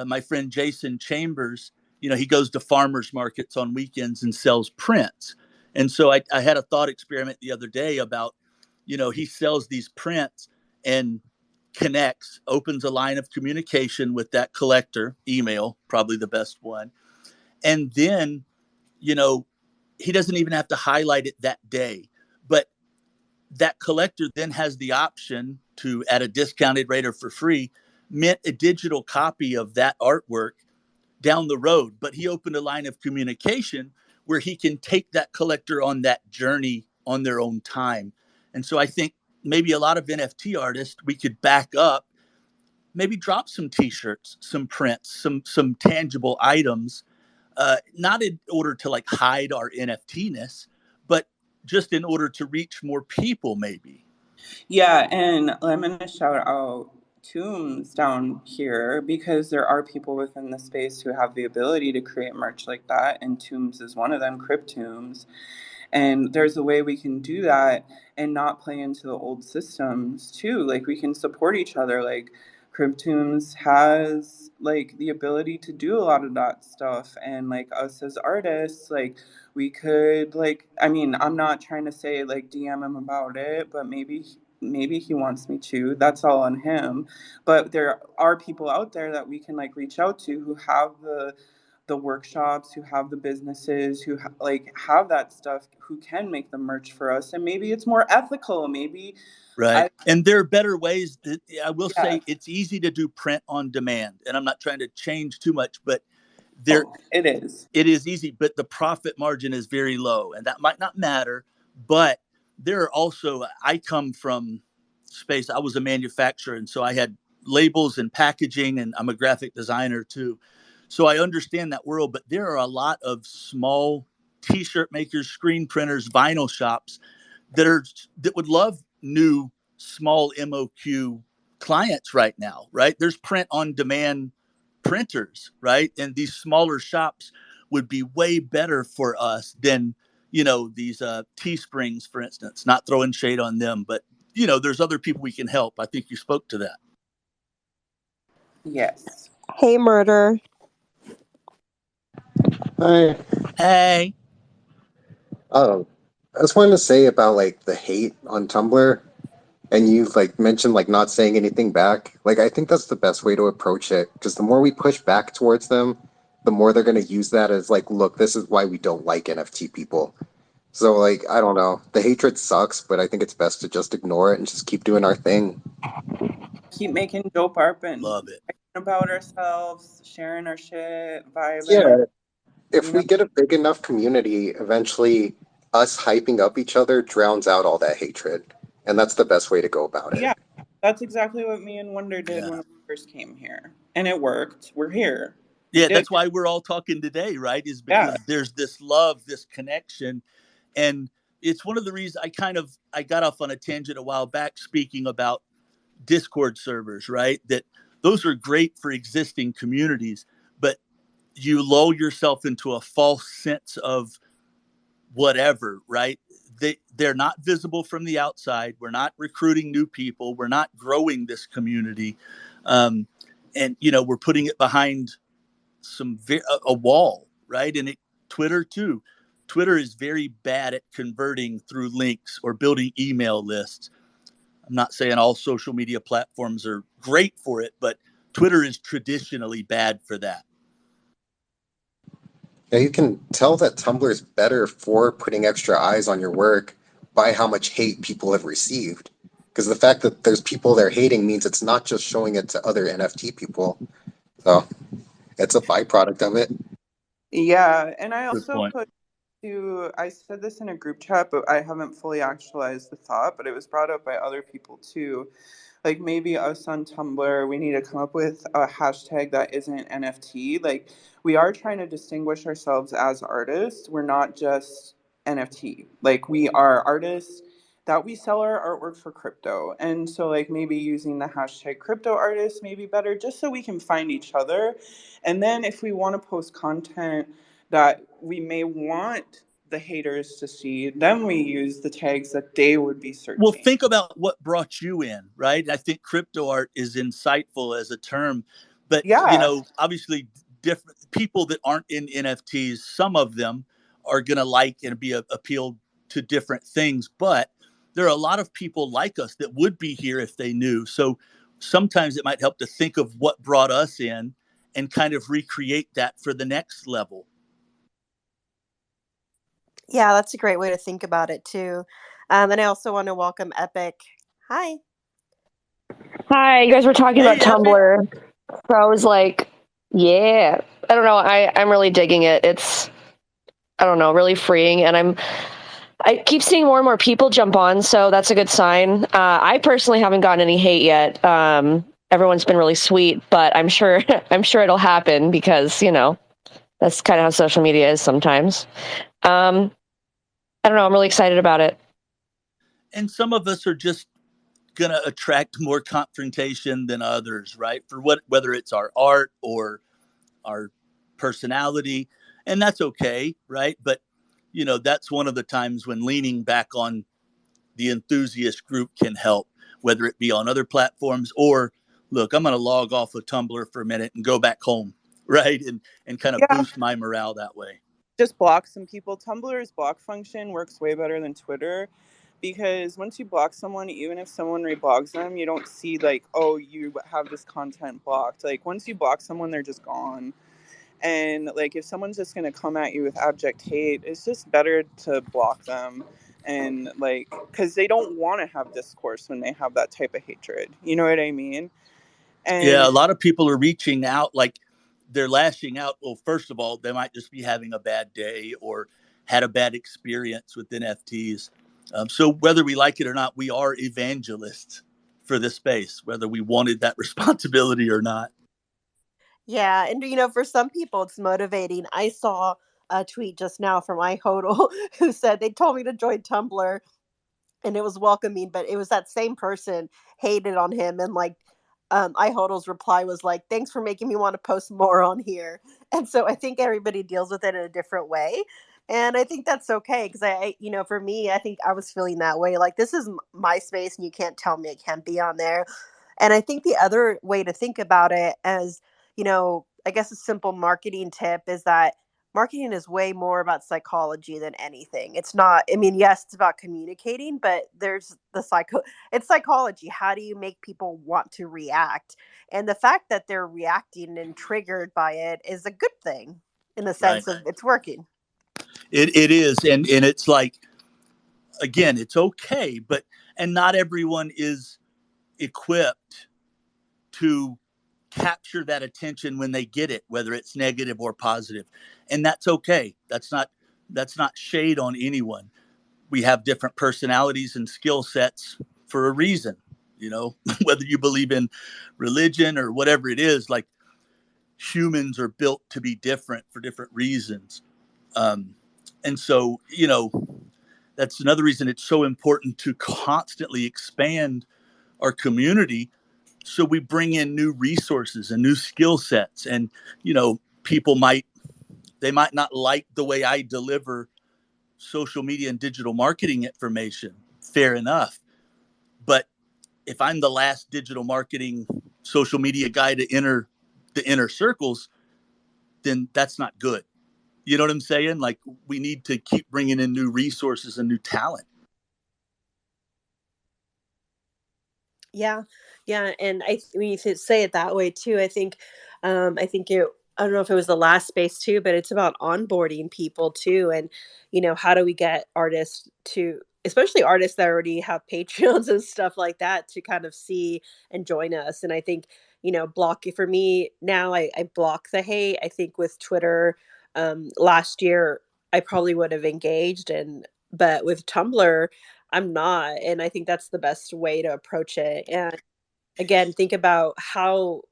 my friend Jason Chambers. He goes to farmers markets on weekends and sells prints. And so I had a thought experiment the other day about he sells these prints and connects, opens a line of communication with that collector, email, probably the best one. And then, you know, he doesn't even have to highlight it that day. But that collector then has the option to, at a discounted rate or for free, mint a digital copy of that artwork down the road. But he opened a line of communication where he can take that collector on that journey on their own time. And so I think maybe a lot of NFT artists, we could back up, maybe drop some t-shirts, some prints, some tangible items, not in order to like hide our NFT-ness, but just in order to reach more people, maybe. Yeah, and I'm gonna shout out Tombs down here because there are people within the space who have the ability to create merch like that, and Tombs is one of them, Cryptombs. And there's a way we can do that and not play into the old systems too. Like we can support each other. Like Cryptombs has like the ability to do a lot of that stuff, and like us as artists, like we could like, I mean, I'm not trying to say like DM him about it, but maybe he wants me to. That's all on him. But there are people out there that we can like reach out to who have the workshops, who have the businesses, who like have that stuff, who can make the merch for us, and maybe it's more ethical. Maybe Right. I And there are better ways. I will yeah. say it's easy to do print on demand. And I'm not trying to change too much, but there Oh, it is. it is easy, but the profit margin is very low. And that might not matter. But there are also, I come from space, I was a manufacturer. And so I had labels and packaging, and I'm a graphic designer too. So I understand that world. But there are a lot of small t-shirt makers, screen printers, vinyl shops that would love new small MOQ clients right now, right? There's print on demand printers, right? And these smaller shops would be way better for us than, these Teesprings, for instance, not throwing shade on them, but there's other people we can help. I think you spoke to that. Yes. Hey, Murder. Hi. Hey. I just wanted to say about like the hate on Tumblr, and you've like mentioned like not saying anything back. Like I think that's the best way to approach it because the more we push back towards them, the more they're going to use that as like, look, this is why we don't like NFT people. So like I don't know, the hatred sucks, but I think it's best to just ignore it and just keep doing our thing. Keep making dope art and Love it. writing about ourselves, sharing our shit, vibing. Yeah, You if know. we get a big enough community, eventually us hyping up each other drowns out all that hatred, and that's the best way to go about it. Yeah, that's exactly what me and Wonder did when Yeah. we first came here, and it worked. We're here. We Yeah. did That's it. why we're all talking today, right? Is Yeah. because there's this love, this connection. And it's one of the reasons I got off on a tangent a while back speaking about Discord servers, right? That those are great for existing communities, but you lull yourself into a false sense of whatever, right? They're not visible from the outside. We're not recruiting new people. We're not growing this community, and we're putting it behind a wall, right? And Twitter too. Twitter is very bad at converting through links or building email lists. I'm not saying all social media platforms are great for it, but Twitter is traditionally bad for that. Yeah, you can tell that Tumblr is better for putting extra eyes on your work by how much hate people have received. Because the fact that there's people they're hating means it's not just showing it to other NFT people. So it's a byproduct of it. Yeah, and I Good also point. put I said this in a group chat, but I haven't fully actualized the thought, but it was brought up by other people too. Like maybe us on Tumblr, we need to come up with a hashtag that isn't NFT. Like we are trying to distinguish ourselves as artists. We're not just NFT. Like we are artists that we sell our artwork for crypto. And so like maybe using the hashtag crypto artists may be better just so we can find each other. And then if we want to post content that we may want the haters to see, then we use the tags that they would be Well, searching. think about what brought you in, right? I think crypto art is insightful as a term, but Yeah. obviously different people that aren't in NFTs, some of them are going to like and be appealed to different things, but there are a lot of people like us that would be here if they knew. So sometimes it might help to think of what brought us in and kind of recreate that for the next level. Yeah, that's a great way to think about it too. And I also want to welcome Epic. Hi. Hi, you guys were talking about Hey, Epic. Tumblr. So I was like, yeah. I don't know. I'm really digging it. It's, I don't know, really freeing. And I keep seeing more and more people jump on, so that's a good sign. I personally haven't gotten any hate yet. Everyone's been really sweet, but I'm sure I'm sure it'll happen because, that's kind of how social media is sometimes. I don't know. I'm really excited about it. And some of us are just going to attract more confrontation than others, right? For whether it's our art or our personality, and that's okay, right? But that's one of the times when leaning back on the enthusiast group can help, whether it be on other platforms or look, I'm going to log off of Tumblr for a minute and go back home, right? And kind of Yeah. boost my morale that way. Just block some people. Tumblr's block function works way better than Twitter, because once you block someone, even if someone reblogs them, you don't see like, oh, you have this content blocked. Like once you block someone, they're just gone. And like if someone's just going to come at you with abject hate, it's just better to block them. And like, because they don't want to have discourse when they have that type of hatred, you know what I mean? Yeah, And a lot of people are reaching out, like they're lashing out. Well, first of all, they might just be having a bad day or had a bad experience with NFTs. So whether we like it or not, we are evangelists for this space, whether we wanted that responsibility or not. Yeah, and for some people it's motivating. I saw a tweet just now from iHodl who said they told me to join Tumblr and it was welcoming, but it was that same person hated on him, and like iHodl's reply was like, "Thanks for making me want to post more on here." And so I think everybody deals with it in a different way, and I think that's okay because for me, I think I was feeling that way. Like this is my space, and you can't tell me I can't be on there. And I think the other way to think about it as I guess a simple marketing tip is that marketing is way more about psychology than anything. It's not, I mean, yes, it's about communicating, but there's it's psychology. How do you make people want to react? And the fact that they're reacting and triggered by it is a good thing in the Right. sense of it's working. It is. And it's like, again, it's okay, and not everyone is equipped to capture that attention when they get it, whether it's negative or positive. And that's okay. That's not shade on anyone. We have different personalities and skill sets for a reason, whether you believe in religion or whatever it is, like humans are built to be different for different reasons. And so, that's another reason it's so important to constantly expand our community, so we bring in new resources and new skill sets. And people might not like the way I deliver social media and digital marketing information. Fair enough. But if I'm the last digital marketing social media guy to enter the inner circles, then that's not good. You know what I'm saying? Like, we need to keep bringing in new resources and new talent. Yeah, yeah, and when you say it that way too, I think I don't know if it was the last space too, but it's about onboarding people too, and how do we get artists to, especially artists that already have Patreons and stuff like that, to kind of see and join us. And I think block for me now, I block the hate. I think with Twitter, last year I probably would have engaged, and but with Tumblr I'm not. And I think that's the best way to approach it. And again, think about how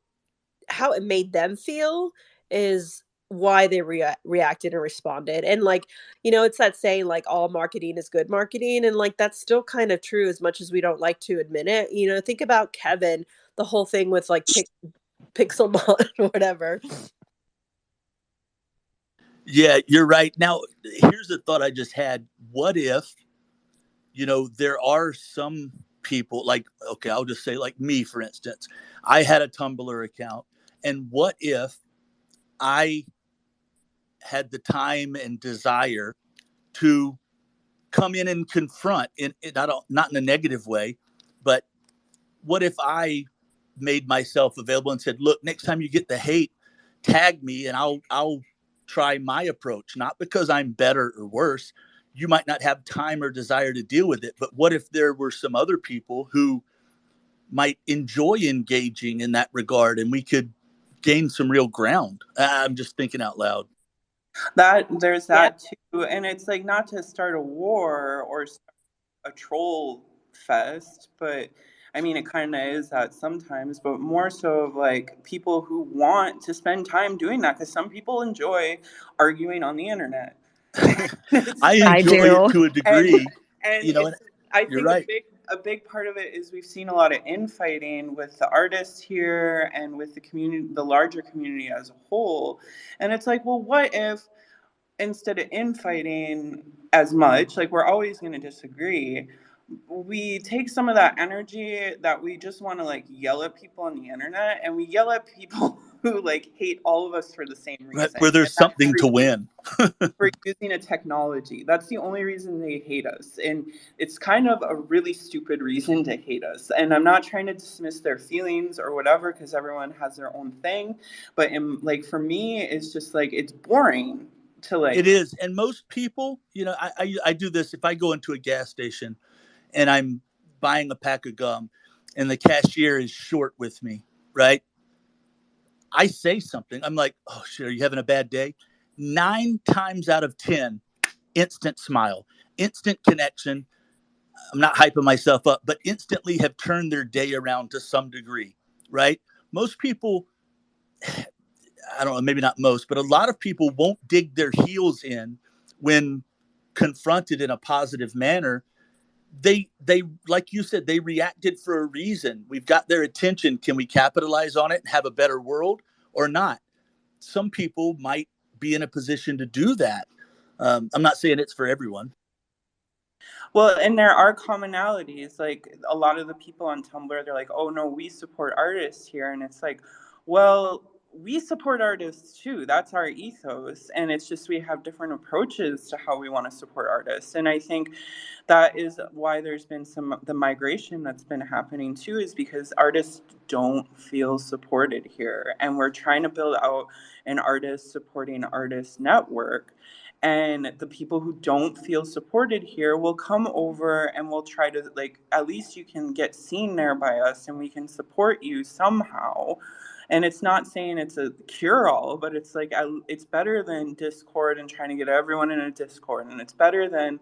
it made them feel is why they reacted and responded. And like, it's that saying like all marketing is good marketing. And like that's still kind of true as much as we don't like to admit it. Think about Kevin, the whole thing with like Pixelmon or whatever. Yeah, you're right. Now, here's the thought I just had. What if there are some people, like, okay, I'll just say like me, for instance, I had a Tumblr account. And what if I had the time and desire to come in and confront, not in a negative way, but what if I made myself available and said, look, next time you get the hate, tag me and I'll try my approach, not because I'm better or worse. You might not have time or desire to deal with it, but what if there were some other people who might enjoy engaging in that regard and we could gain some real ground? I'm just thinking out loud. That there's Yeah. that too, and it's like not to start a war or a troll fest, but I mean, it kind of is that sometimes, but more so of like people who want to spend time doing that because some people enjoy arguing on the internet. It's I like, I enjoy it do. to a and degree, and and it's I you're think right. a big part of it is we've seen a lot of infighting with the artists here and with the community, the larger community as a whole. And it's like, well, what if instead of infighting as much, like we're always going to disagree, we take some of that energy that we just want to like yell at people on the internet and we yell at people who like hate all of us for the same Right, reason. where And there's that's something to win. for using a technology. That's the only reason they hate us. And it's kind of a really stupid reason to hate us. And I'm not trying to dismiss their feelings or whatever because everyone has their own thing. But like for me, it's just like it's boring to It like. is. And most people, I do this if I go into a gas station and I'm buying a pack of gum and the cashier is short with me, right? I say something. I'm like, oh, shit, are you having a bad day? 9 times out of 10, instant smile, instant connection. I'm not hyping myself up, but instantly have turned their day around to some degree, right? Most people, I don't know, maybe not most, but a lot of people won't dig their heels in when confronted in a positive manner. They like you said, they reacted for a reason. We've got their attention. Can we capitalize on it and have a better world or not? Some people might be in a position to do that. I'm not saying it's for everyone. Well, and there are commonalities. Like a lot of the people on Tumblr, they're like, "Oh no, we support artists here," and it's like, well, we support artists too. That's our ethos, and it's just we have different approaches to how we want to support artists. And I think that is why there's been some the migration that's been happening too, is because artists don't feel supported here, and we're trying to build out an artist supporting artist network, and the people who don't feel supported here will come over and we'll try to like at least you can get seen there by us and we can support you somehow. And it's not saying it's a cure all, but it's like it's better than Discord and trying to get everyone in a Discord, and it's better than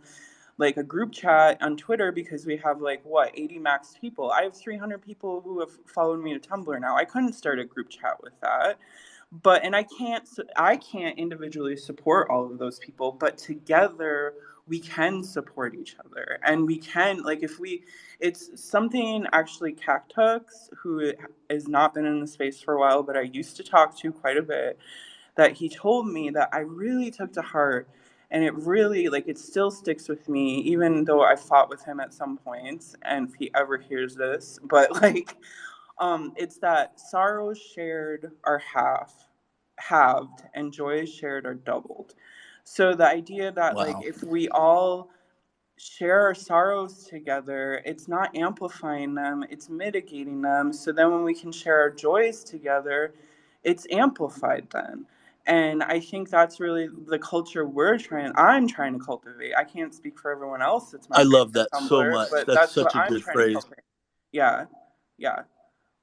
like a group chat on Twitter because we have like what 80 max people. I have 300 people who have followed me to Tumblr now. I couldn't start a group chat with that. But and I can't individually support all of those people, but together we can support each other. And we can like if we it's something actually Cactux, who has not been in the space for a while, but I used to talk to quite a bit, that he told me that I really took to heart, and it really like it still sticks with me even though I fought with him at some points and if he ever hears this, but like it's that sorrows shared are halved and joys shared are doubled. So the idea that like Wow. if we all share our sorrows together, it's not amplifying them, it's mitigating them. So then when we can share our joys together, it's amplified then. And I think that's really the culture I'm trying to cultivate. I can't speak for everyone else that's I migrating love to that so Tumblr, much. but That's that's what such a I'm good trying to phrase. cultivate. Yeah. Yeah.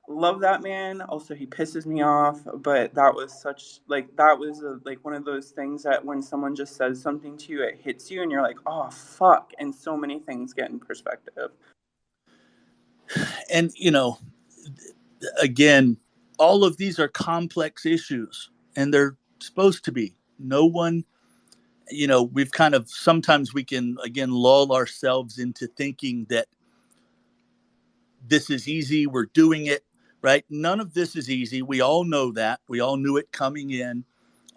Love that man. Also, he pisses me off, but that was such like that was like one of those things that when someone just says something to you, it hits you, and you're like, oh fuck, and so many things get in perspective. And, again, all of these are complex issues and they're supposed to be. No one, we've kind of sometimes we can, again, lull ourselves into thinking that this is easy. We're doing it, right? None of this is easy. We all know that. We all knew it coming in.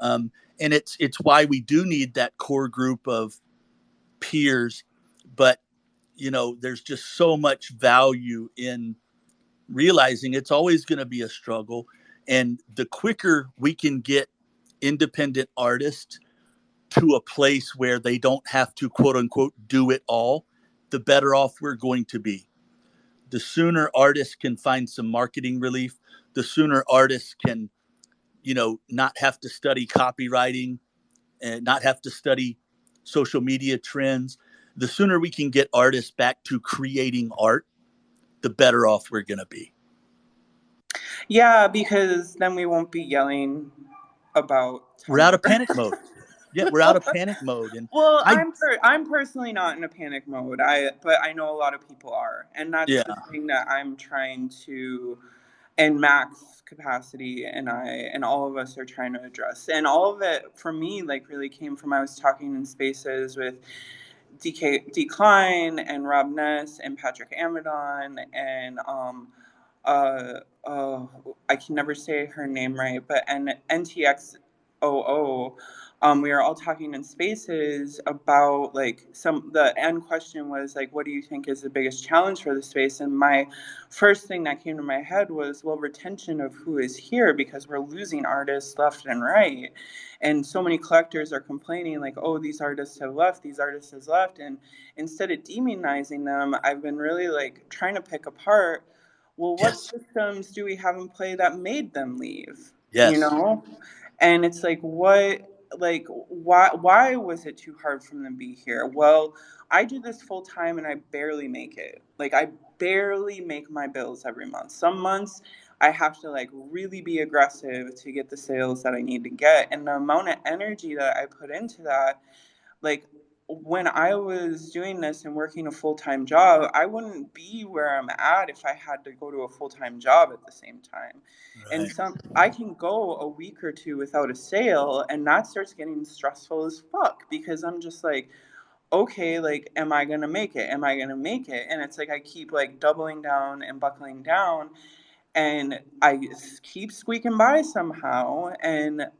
And it's why we do need that core group of peers. But, there's just so much value in realizing it's always going to be a struggle. And the quicker we can get independent artists to a place where they don't have to, quote unquote, do it all, the better off we're going to be. The sooner artists can find some marketing relief, the sooner artists can, not have to study copywriting and not have to study social media trends. The sooner we can get artists back to creating art, the better off we're going to be. Yeah, because then we won't be yelling about Tumblr. We're out of panic mode. Yeah, we're out of panic mode. And well, I'm personally not in a panic mode. But I know a lot of people are, and that's yeah, the thing that I'm trying to, and Max capacity, and all of us are trying to address. And all of it for me, like, really came from, I was talking in spaces with Decline and Rob Ness and Patrick Amadon and uh, uh, I can never say her name right, but NTXOO. We were all talking in spaces about, like, the end question was like, what do you think is the biggest challenge for the space? And my first thing that came to my head was, well, retention of who is here, because we're losing artists left and right. And so many collectors are complaining, like, oh, these artists have left, these artists have left. And instead of demonizing them, I've been really, like, trying to pick apart, well, what yes, systems do we have in play that made them leave? yes, And it's like, why was it too hard for them to be here? Well, I do this full time and I barely make it. Like, I barely make my bills every month. Some months I have to, like, really be aggressive to get the sales that I need to get. And the amount of energy that I put into that, like, when I was doing this and working a full-time job, I wouldn't be where I'm at if I had to go to a full-time job at the same time. And right. I can go a week or two without a sale, and that starts getting stressful as fuck, because I'm just like, okay, like, am I gonna make it? Am I gonna make it? And it's like I keep, like, doubling down and buckling down, and I keep squeaking by somehow, and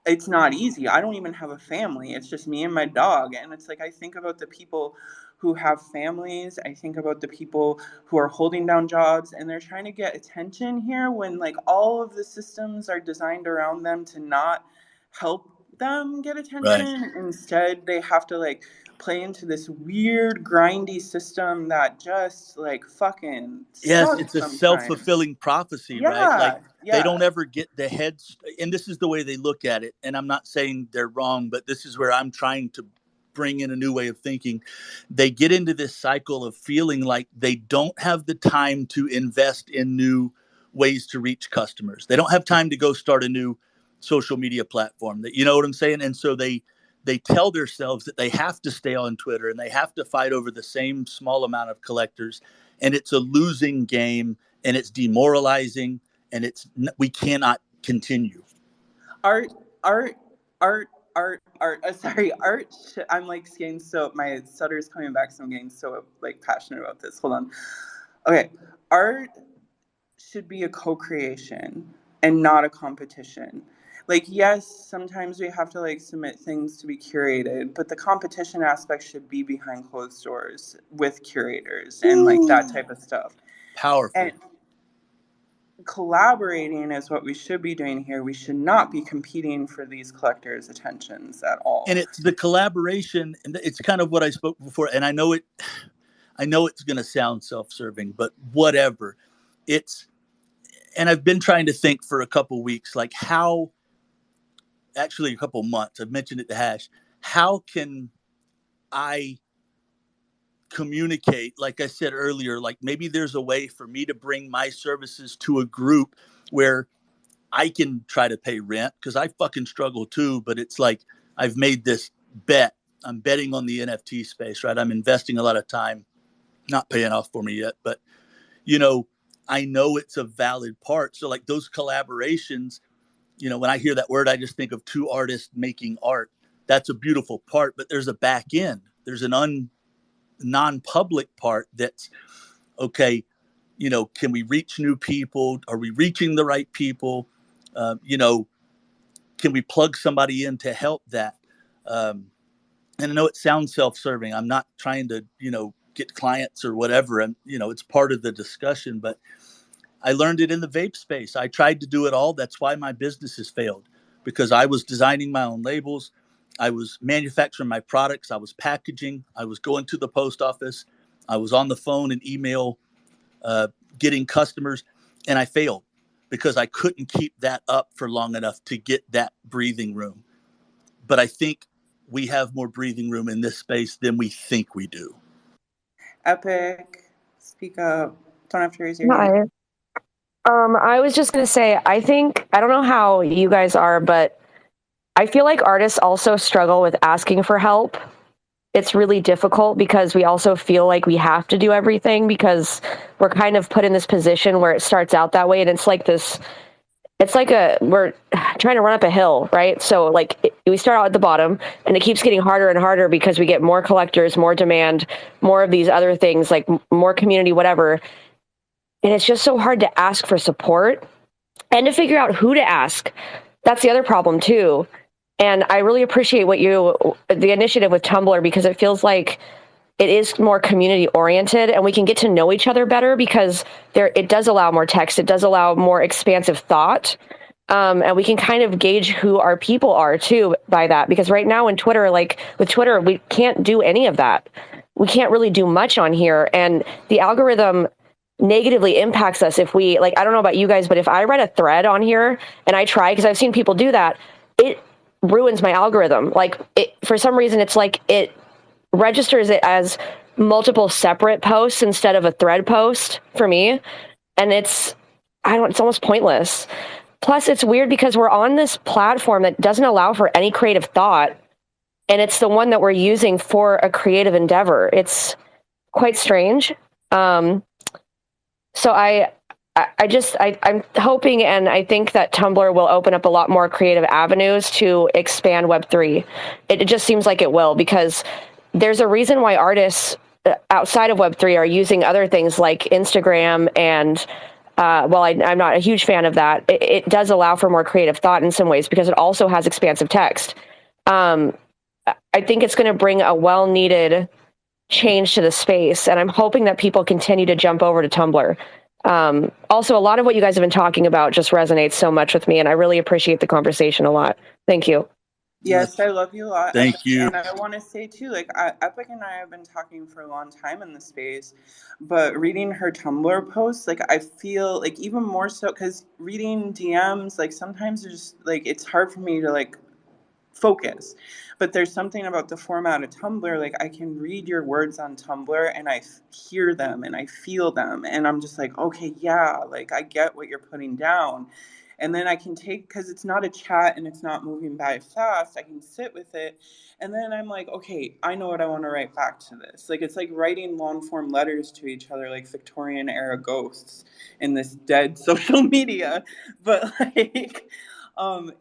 it's not easy. I don't even have a family. It's just me and my dog. And it's like, I think about the people who have families. I think about the people who are holding down jobs and they're trying to get attention here when, like, all of the systems are designed around them to not help them get Right. attention. Instead, they have to, like, play into this weird grindy system that just, like, fucking Yes, sucks it's a sometimes. self-fulfilling prophecy, right? Like, Yeah, they yeah. don't ever get the heads, and this is the way they look at it. And I'm not saying they're wrong, but this is where I'm trying to bring in a new way of thinking. They get into this cycle of feeling like they don't have the time to invest in new ways to reach customers. They don't have time to go start a new social media platform. That, you know what I'm saying? And so they tell themselves that they have to stay on Twitter and they have to fight over the same small amount of collectors, and it's a losing game and it's demoralizing and we cannot continue. art art art art sorry, art I'm, like, getting so, my stutter's coming back, so I'm getting so, like, passionate about this. Hold on. Okay. Art should be a co-creation and not a competition. Like, yes, sometimes we have to, like, submit things to be curated, but the competition aspect should be behind closed doors with curators and, like, that type of stuff. And Powerful. collaborating is what we should be doing here. We should not be competing for these collectors' attentions at And all. it's the collaboration, and it's kind of what I spoke before. And I know it's going to sound self-serving, but whatever. It's and I've been trying to think for a couple weeks, like how, actually a couple months. I've mentioned it to Hash. How can I communicate? Like I said earlier, like maybe there's a way for me to bring my services to a group where I can try to pay rent, because I fucking struggle too. But it's like I've made this bet. I'm betting on the NFT space, right? I'm investing a lot of time, not paying off for me yet, but you know, I know it's a valid part. So like those collaborations, when I hear that word, I just think of two artists making art. That's a beautiful part, but there's a back end. There's an non-public part that's okay. Can we reach new people? Are we reaching the right people? Uh, you know, can we plug somebody in to help that? And I know it sounds self-serving. I'm not trying to, get clients or whatever. And, it's part of the discussion, but I learned it in the vape space. I tried to do it all. That's why my business has failed, because I was designing my own labels. I was manufacturing my products. I was packaging. I was going to the post office. I was on the phone and email, getting customers, and I failed because I couldn't keep that up for long enough to get that breathing room. But I think we have more breathing room in this space than we think we do. Epic, speak up. Don't have to raise your hand. Hi. I was just gonna say, I think I don't know how you guys are, but I feel like artists also struggle with asking for help. It's really difficult because we also feel like we have to do everything because we're kind of put in this position where it starts out that way, and it's like we're trying to run up a hill, right? So like we start out at the bottom and it keeps getting harder and harder because we get more collectors, more demand, more of these other things, like more community, whatever. And it's just so hard to ask for support and to figure out who to ask. That's the other problem too. And I really appreciate the initiative with Tumblr, because it feels like it is more community oriented and we can get to know each other better because it does allow more text. It does allow more expansive thought. And we can kind of gauge who our people are too by that. Because right now with Twitter, we can't do any of that. We can't really do much on here. And the algorithm negatively impacts us if we, I don't know about you guys, but if I write a thread on here and I try, because I've seen people do that, it ruins my algorithm. For some reason, it's like it registers it as multiple separate posts instead of a thread post for me. And it's almost pointless. Plus, it's weird because we're on this platform that doesn't allow for any creative thought. And it's the one that we're using for a creative endeavor. It's quite strange. So I'm hoping, and I think that Tumblr will open up a lot more creative avenues to expand Web3. It just seems like it will, because there's a reason why artists outside of Web3 are using other things like Instagram and I'm not a huge fan of that. It does allow for more creative thought in some ways because it also has expansive text. I think it's going to bring a well-needed change to the space, and I'm hoping that people continue to jump over to Tumblr. Also, a lot of what you guys have been talking about just resonates so much with me, and I really appreciate the conversation a lot. Thank you. Yes, I love you a lot. Thank Epic. you. And I want to say too, Epic and I have been talking for a long time in the space, but reading her Tumblr posts, I feel like even more so, because reading DMs, sometimes there's it's hard for me to focus. But there's something about the format of Tumblr, I can read your words on Tumblr and I hear them and I feel them. And I'm just okay, yeah, I get what you're putting down. And then I can take, because it's not a chat and it's not moving by fast, I can sit with it. And then I'm okay, I know what I want to write back to this. It's like writing long form letters to each other, like Victorian era ghosts in this dead social media. But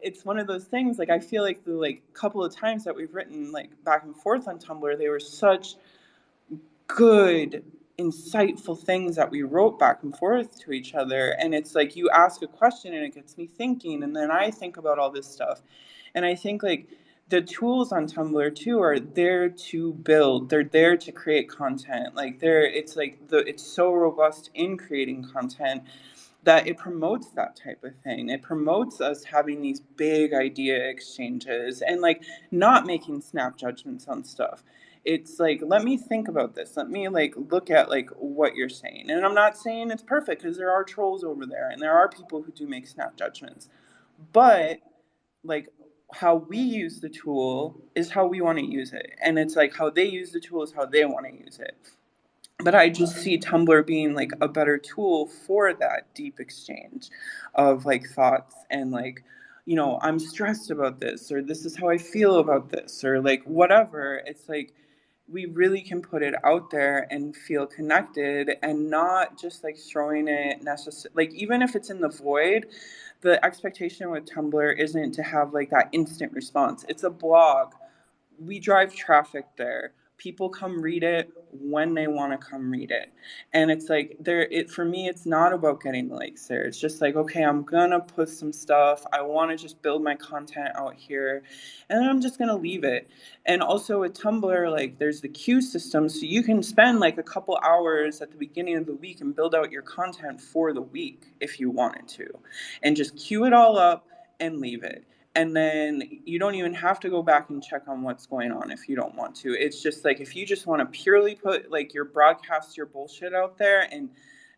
it's one of those things, I feel like the couple of times that we've written back and forth on Tumblr, they were such good, insightful things that we wrote back and forth to each other. And it's you ask a question and it gets me thinking, and then I think about all this stuff. And I think the tools on Tumblr too are there to build. They're there to create content. It's so robust in creating content that it promotes that type of thing. It promotes us having these big idea exchanges and not making snap judgments on stuff. It's let me think about this. Let me look at what you're saying. And I'm not saying it's perfect, because there are trolls over there and there are people who do make snap judgments. But how we use the tool is how we want to use it. And it's how they use the tool is how they want to use it. But I just see Tumblr being a better tool for that deep exchange of thoughts and I'm stressed about this, or this is how I feel about this, or whatever. It's we really can put it out there and feel connected, and not just throwing it necessarily, even if it's in the void. The expectation with Tumblr isn't to have that instant response. It's a blog. We drive traffic there. People come read it when they want to come read it. And it's for me, it's not about getting the likes there. It's just okay, I'm gonna put some stuff. I want to just build my content out here, and then I'm just gonna leave it. And also with Tumblr, there's the queue system, so you can spend a couple hours at the beginning of the week and build out your content for the week if you wanted to, and just queue it all up and leave it. And then you don't even have to go back and check on what's going on if you don't want to. It's just like, if you just want to purely put like your broadcast your bullshit out there and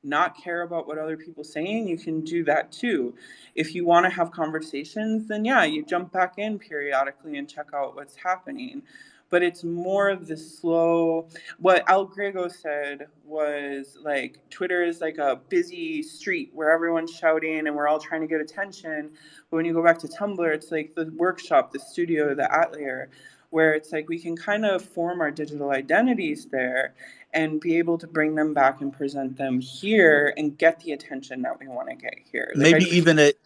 not care about what other people saying, you can do that too. If you want to have conversations, then yeah, you jump back in periodically and check out what's happening. But it's more of the slow. What Al Grego said was like, Twitter is like a busy street where everyone's shouting and we're all trying to get attention. But when you go back to Tumblr, it's like the workshop, the studio, the atelier, where it's like we can kind of form our digital identities there and be able to bring them back and present them here and get the attention that we want to get here. Like,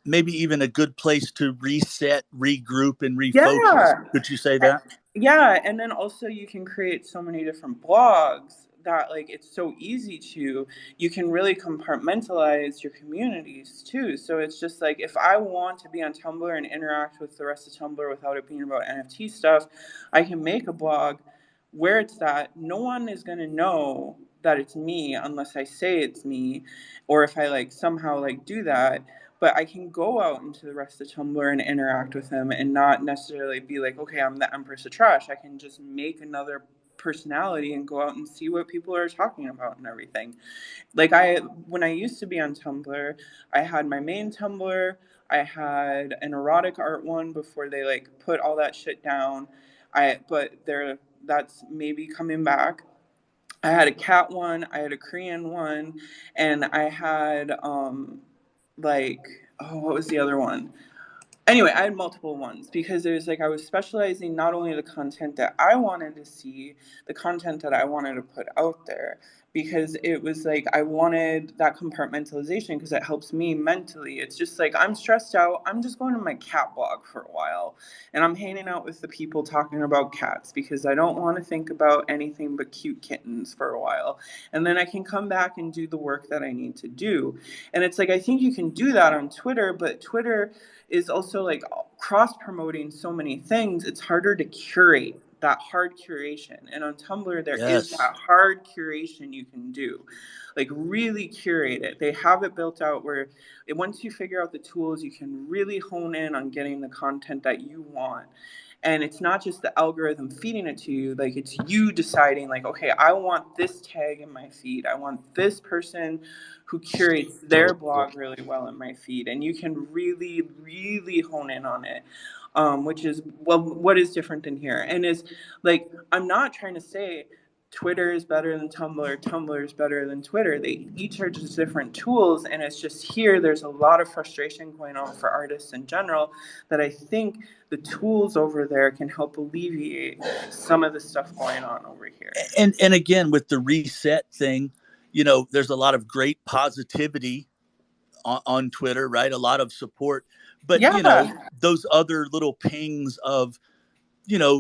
Maybe even a good place to reset, regroup, and refocus. yeah. Could you say that? Yeah, and then also you can create so many different blogs that like it's so easy to, you can really compartmentalize your communities too. So it's just like, if I want to be on Tumblr and interact with the rest of Tumblr without it being about NFT stuff, I can make a blog where it's that no one is going to know that it's me unless I say it's me, or if I like somehow like do that. But I can go out into the rest of Tumblr and interact with them and not necessarily be like, okay, I'm the Empress of Trash. I can just make another personality and go out and see what people are talking about and everything. Like, when I used to be on Tumblr, I had my main Tumblr. I had an erotic art one before they like put all that shit down. That's maybe coming back. I had a cat one, I had a Korean one, and I had like, oh, what was the other one? Anyway, I had multiple ones because there's like, I was specializing not only the content that I wanted to see, the content that I wanted to put out there, because it was like I wanted that compartmentalization because it helps me mentally. It's just like, I'm stressed out, I'm just going to my cat blog for a while and I'm hanging out with the people talking about cats because I don't want to think about anything but cute kittens for a while. And then I can come back and do the work that I need to do. And it's like, I think you can do that on Twitter, but Twitter is also like cross promoting so many things. It's harder to curate that hard curation. And on Tumblr, there is Yes. that hard curation you can do. Like, really curate it. They have it built out where once you figure out the tools, you can really hone in on getting the content that you want. And it's not just the algorithm feeding it to you, like it's you deciding like, okay, I want this tag in my feed. I want this person who curates their blog really well in my feed. And you can really, really hone in on it. Which is, well, what is different than here? And is like, I'm not trying to say Twitter is better than Tumblr, Tumblr is better than Twitter. They each are just different tools. And it's just, here, there's a lot of frustration going on for artists in general that I think the tools over there can help alleviate some of the stuff going on over here. And again, with the reset thing, there's a lot of great positivity on Twitter, right? A lot of support, but Yeah. those other little pings of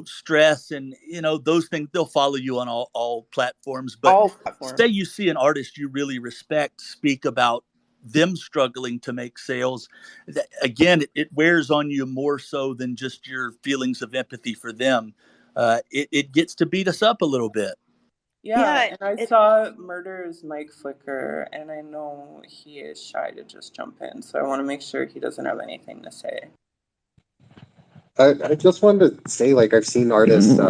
stress and those things, they'll follow you on all platforms. But All platforms. say you see an artist you really respect speak about them struggling to make sales, again, it wears on you more so than just your feelings of empathy for them. It gets to beat us up a little bit. Yeah, and I saw Murder's mic flicker, and I know he is shy to just jump in, so I want to make sure he doesn't have anything to say. I just wanted to say, like, I've seen artists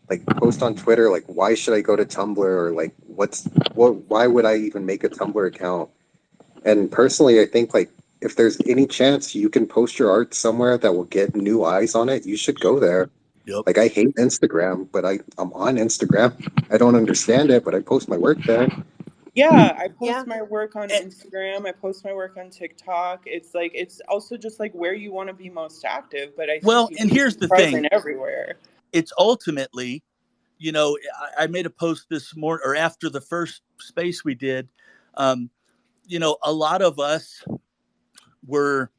like post on Twitter, like, why should I go to Tumblr, or like, why would I even make a Tumblr account? And personally, I think, like, if there's any chance you can post your art somewhere that will get new eyes on it, you should go there. Yep. Like, I hate Instagram, but I'm on Instagram. I don't understand it, but I post my work there. Yeah, I post my work on Instagram. I post my work on TikTok. It's like, it's also just like where you want to be most active. But I think you and need here's to be the present thing. everywhere. It's ultimately, I made a post this morning or after the first space we did. A lot of us were,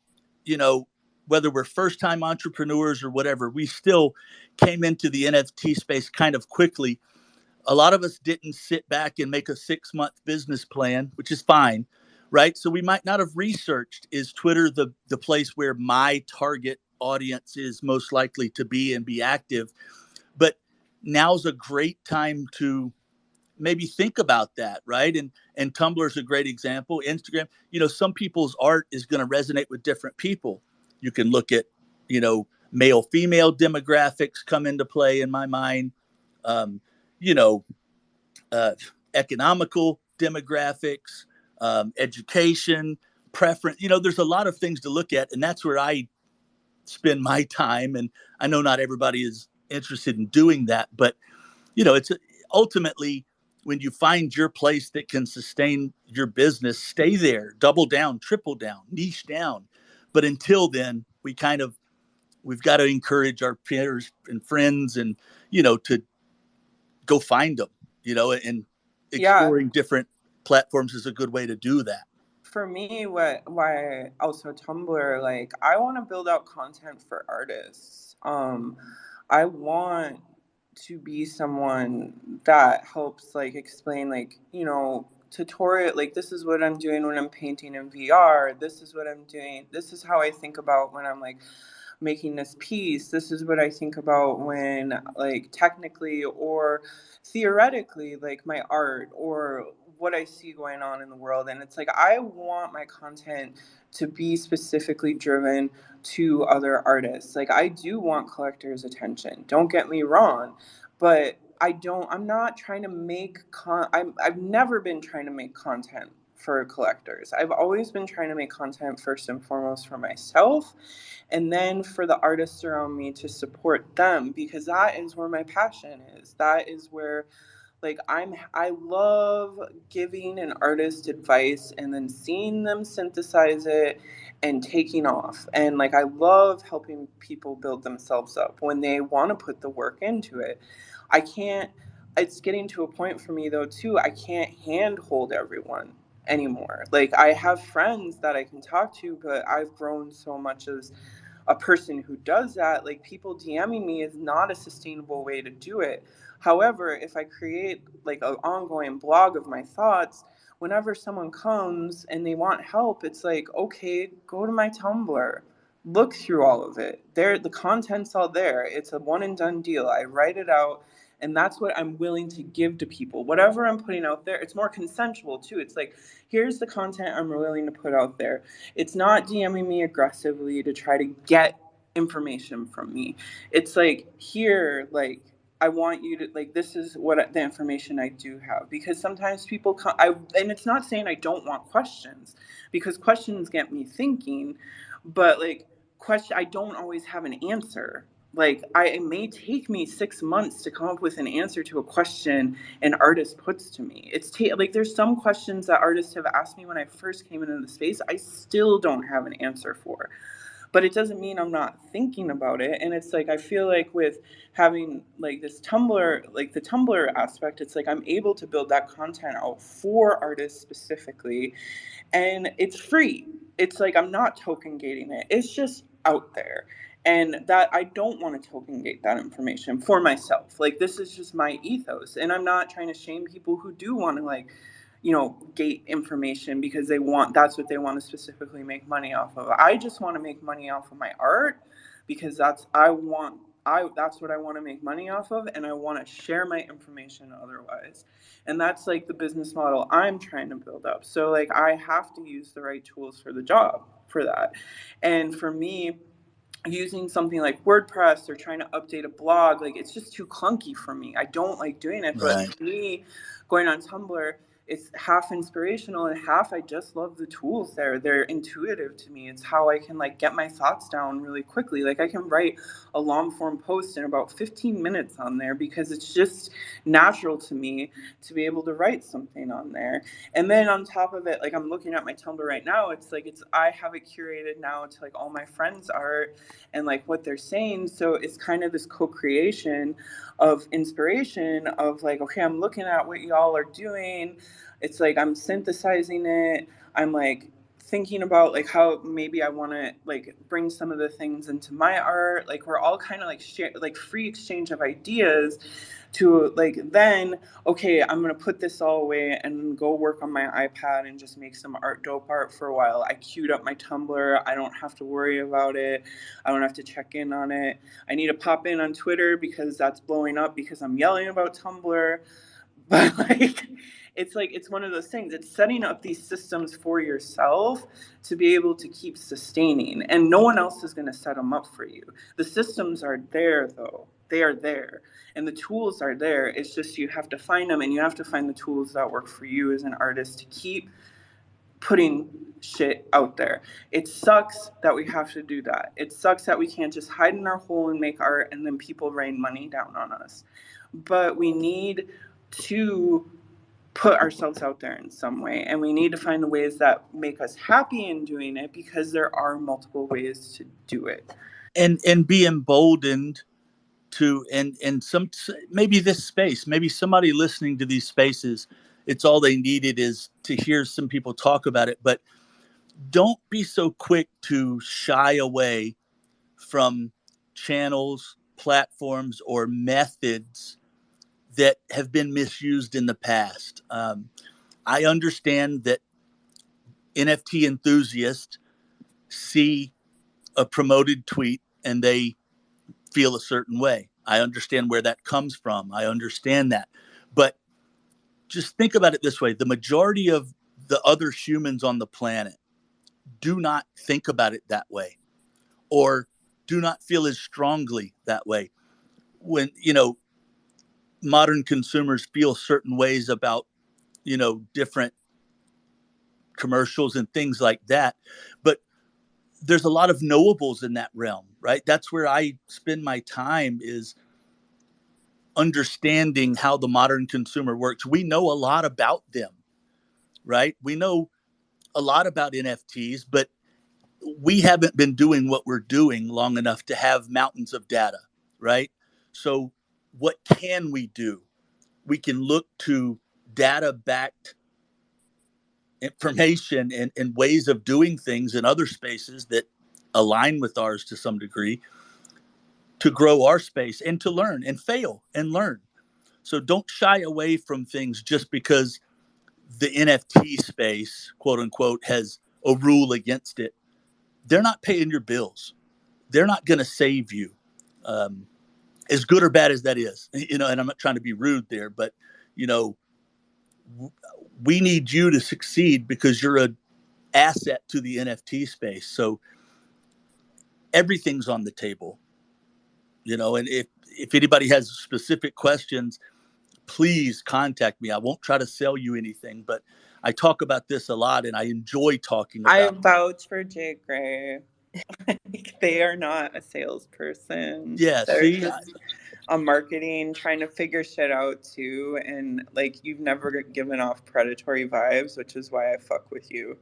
whether we're first time entrepreneurs or whatever, we still came into the NFT space kind of quickly. A lot of us didn't sit back and make a 6-month business plan, which is fine, right? So we might not have researched, is Twitter the place where my target audience is most likely to be and be active? But now's a great time to maybe think about that, right? And Tumblr is a great example. Instagram, some people's art is going to resonate with different people. You can look at, male female demographics come into play in my mind. Um, you know, uh, Economical demographics, education, preference. There's a lot of things to look at, and that's where I spend my time. And I know not everybody is interested in doing that, but it's ultimately when you find your place that can sustain your business, stay there, double down, triple down, niche down. But until then, we've got to encourage our peers and friends and to go find them, and Yeah, exploring different platforms is a good way to do that. for me, why also Tumblr, like I want to build out content for artists. I want to be someone that helps like explain like, tutorial, like this is what I'm doing when I'm painting in VR. This is what I'm doing. This is how I think about when I'm like making this piece. This is what I think about when like technically or theoretically like my art or what I see going on in the world. And it's like I want my content to be specifically driven to other artists. Like I do want collectors' attention. Don't get me wrong, but I'm not trying to I've never been trying to make content for collectors. I've always been trying to make content first and foremost for myself and then for the artists around me to support them, because that is where my passion is. That is where like I love giving an artist advice and then seeing them synthesize it and taking off. And like I love helping people build themselves up when they want to put the work into it. I can't It's getting to a point for me though too, I can't handhold everyone anymore. Like I have friends that I can talk to, but I've grown so much as a person who does that. Like people DMing me is not a sustainable way to do it. However, if I create like an ongoing blog of my thoughts, whenever someone comes and they want help, it's like, okay, go to my Tumblr, look through all of it. There, the content's all there. It's a one and done deal. I write it out, and that's what I'm willing to give to people. Whatever I'm putting out there, it's more consensual too. It's like, here's the content I'm willing to put out there. It's not DMing me aggressively to try to get information from me. It's like, here, like, I want you to, like, this is what the information I do have. Because sometimes people come, and it's not saying I don't want questions, because questions get me thinking, but like, I don't always have an answer. Like, it may take me 6 months to come up with an answer to a question an artist puts to me. Like, there's some questions that artists have asked me when I first came into the space, I still don't have an answer for. But it doesn't mean I'm not thinking about it. And it's like, I feel like with having like this Tumblr, like the Tumblr aspect, it's like I'm able to build that content out for artists specifically, and it's free. It's like I'm not token gating it. It's just out there. And that I don't want to token gate that information for myself. Like, this is just my ethos. And I'm not trying to shame people who do want to like, gate information because that's what they want to specifically make money off of. I just want to make money off of my art because that's what I want to make money off of, and I want to share my information otherwise. And that's like the business model I'm trying to build up. So like I have to use the right tools for the job for that. And for me, using something like WordPress or trying to update a blog, like it's just too clunky for me. I don't like doing it. But Right. for me, going on Tumblr, it's half inspirational and half I just love the tools there. They're intuitive to me. It's how I can like get my thoughts down really quickly. Like I can write a long form post in about 15 minutes on there because it's just natural to me to be able to write something on there. And then on top of it, like I'm looking at my Tumblr right now, it's like I have it curated now to like all my friends' art and like what they're saying. So it's kind of this co-creation of inspiration of like, okay, I'm looking at what y'all are doing. It's like I'm synthesizing it. I'm like thinking about like how maybe I want to like bring some of the things into my art. Like we're all kind of like share like free exchange of ideas to like then, okay, I'm gonna put this all away and go work on my iPad and just make some dope art for a while. I queued up my Tumblr. I don't have to worry about it. I don't have to check in on it. I need to pop in on Twitter because that's blowing up because I'm yelling about Tumblr. But it's one of those things. It's setting up these systems for yourself to be able to keep sustaining, and no one else is going to set them up for you. The systems are there, though. They are there, and the tools are there. It's just you have to find them, and you have to find the tools that work for you as an artist to keep putting shit out there. It sucks that we have to do that. It sucks that we can't just hide in our hole and make art and then people rain money down on us. But we need to put ourselves out there in some way, and we need to find the ways that make us happy in doing it, because there are multiple ways to do it. And be emboldened to, and some, maybe this space, maybe somebody listening to these spaces, it's all they needed is to hear some people talk about it. But don't be so quick to shy away from channels, platforms, or methods that have been misused in the past. I understand that NFT enthusiasts see a promoted tweet and they feel a certain way. I understand where that comes from. I understand that. But just think about it this way: the majority of the other humans on the planet do not think about it that way, or do not feel as strongly that way. When, modern consumers feel certain ways about, different commercials and things like that. But there's a lot of knowables in that realm, right? That's where I spend my time, is understanding how the modern consumer works. We know a lot about them, right? We know a lot about NFTs, but we haven't been doing what we're doing long enough to have mountains of data, right? So what can we do? We can look to data backed information and ways of doing things in other spaces that align with ours to some degree, to grow our space and to learn and fail and learn. So don't shy away from things just because the NFT space, quote unquote, has a rule against it. They're not paying your bills. They're not going to save you, as good or bad as that is. And I'm not trying to be rude there, but, you know, we need you to succeed because you're an asset to the NFT space. So everything's on the table, and if anybody has specific questions, please contact me. I won't try to sell you anything, but I talk about this a lot and I enjoy talking I about it. vouch for Jay Gray. They are not a salesperson. Yeah, They're see, just a marketing trying to figure shit out too. And you've never given off predatory vibes, which is why I fuck with you.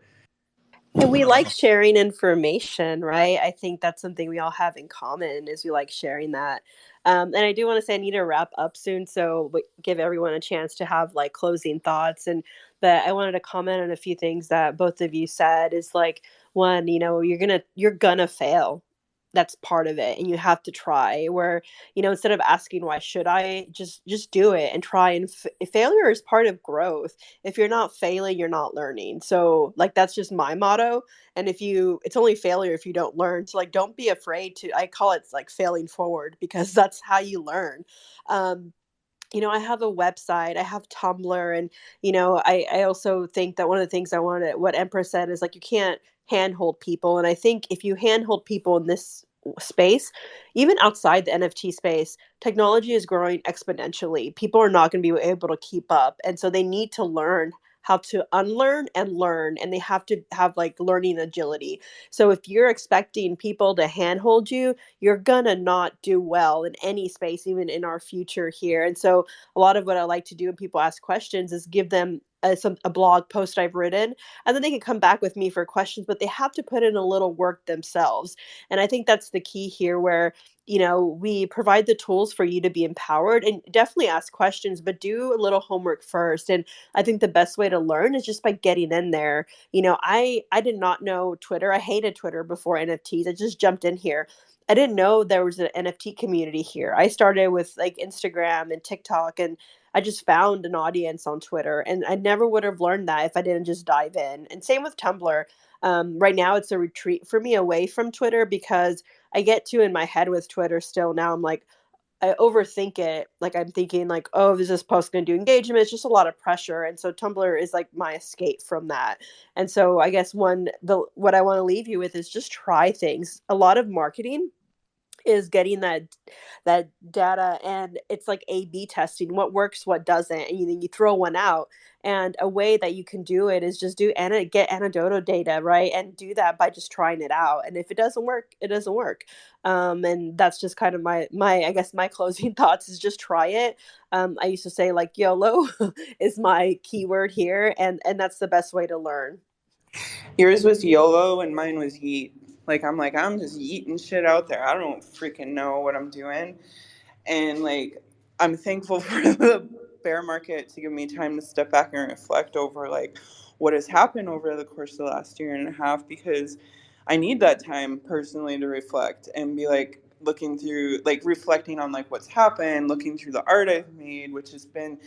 And we like sharing information, right? I think that's something we all have in common, is we like sharing that. And I do want to say I need to wrap up soon, so give everyone a chance to have like closing thoughts. But I wanted to comment on a few things that both of you said. Is like, one, you're gonna fail. That's part of it, and you have to try. Where, instead of asking why should I, just do it and try. And failure is part of growth. If you're not failing, you're not learning. So like that's just my motto. And it's only failure if you don't learn. So like don't be afraid to, I call it like failing forward, because that's how you learn. um I have a website, I have Tumblr, and I also think that one of the things I wanted, what Empress said, is like you can't handhold people. And I think if you handhold people in this space, even outside the NFT space, technology is growing exponentially. People are not going to be able to keep up, and so they need to learn how to unlearn and learn, and they have to have like learning agility. So if you're expecting people to handhold you, you're gonna not do well in any space, even in our future here. And so a lot of what I like to do when people ask questions is give them a blog post I've written, and then they can come back with me for questions, but they have to put in a little work themselves. And I think that's the key here, where we provide the tools for you to be empowered, and definitely ask questions, but do a little homework first. And I think the best way to learn is just by getting in there. I did not know Twitter. I hated Twitter before NFTs. I just jumped in here. I didn't know there was an NFT community here. I started with like Instagram and TikTok, and I just found an audience on Twitter. And I never would have learned that if I didn't just dive in. And same with Tumblr. Right now, it's a retreat for me away from Twitter, because I get too in my head with Twitter still. Now I'm like, I overthink it. Like I'm thinking like, oh, is this post going to do engagement? It's just a lot of pressure. And so Tumblr is like my escape from that. And so I guess what I want to leave you with is just try things. A lot of marketing is getting that data, and it's like A/B testing what works, what doesn't, and then you throw one out. And a way that you can do it is just get anecdotal data, right? And do that by just trying it out. And if it doesn't work, it doesn't work. And that's just kind of my I guess my closing thoughts is just try it. I used to say like YOLO is my keyword here, and that's the best way to learn. Yours was YOLO and mine was yeet. Like, I'm just yeeting shit out there. I don't freaking know what I'm doing. And like, I'm thankful for the bear market to give me time to step back and reflect over like what has happened over the course of the last year and a half, because I need that time personally to reflect and be like looking through, like reflecting on like what's happened, looking through the art I've made, which has been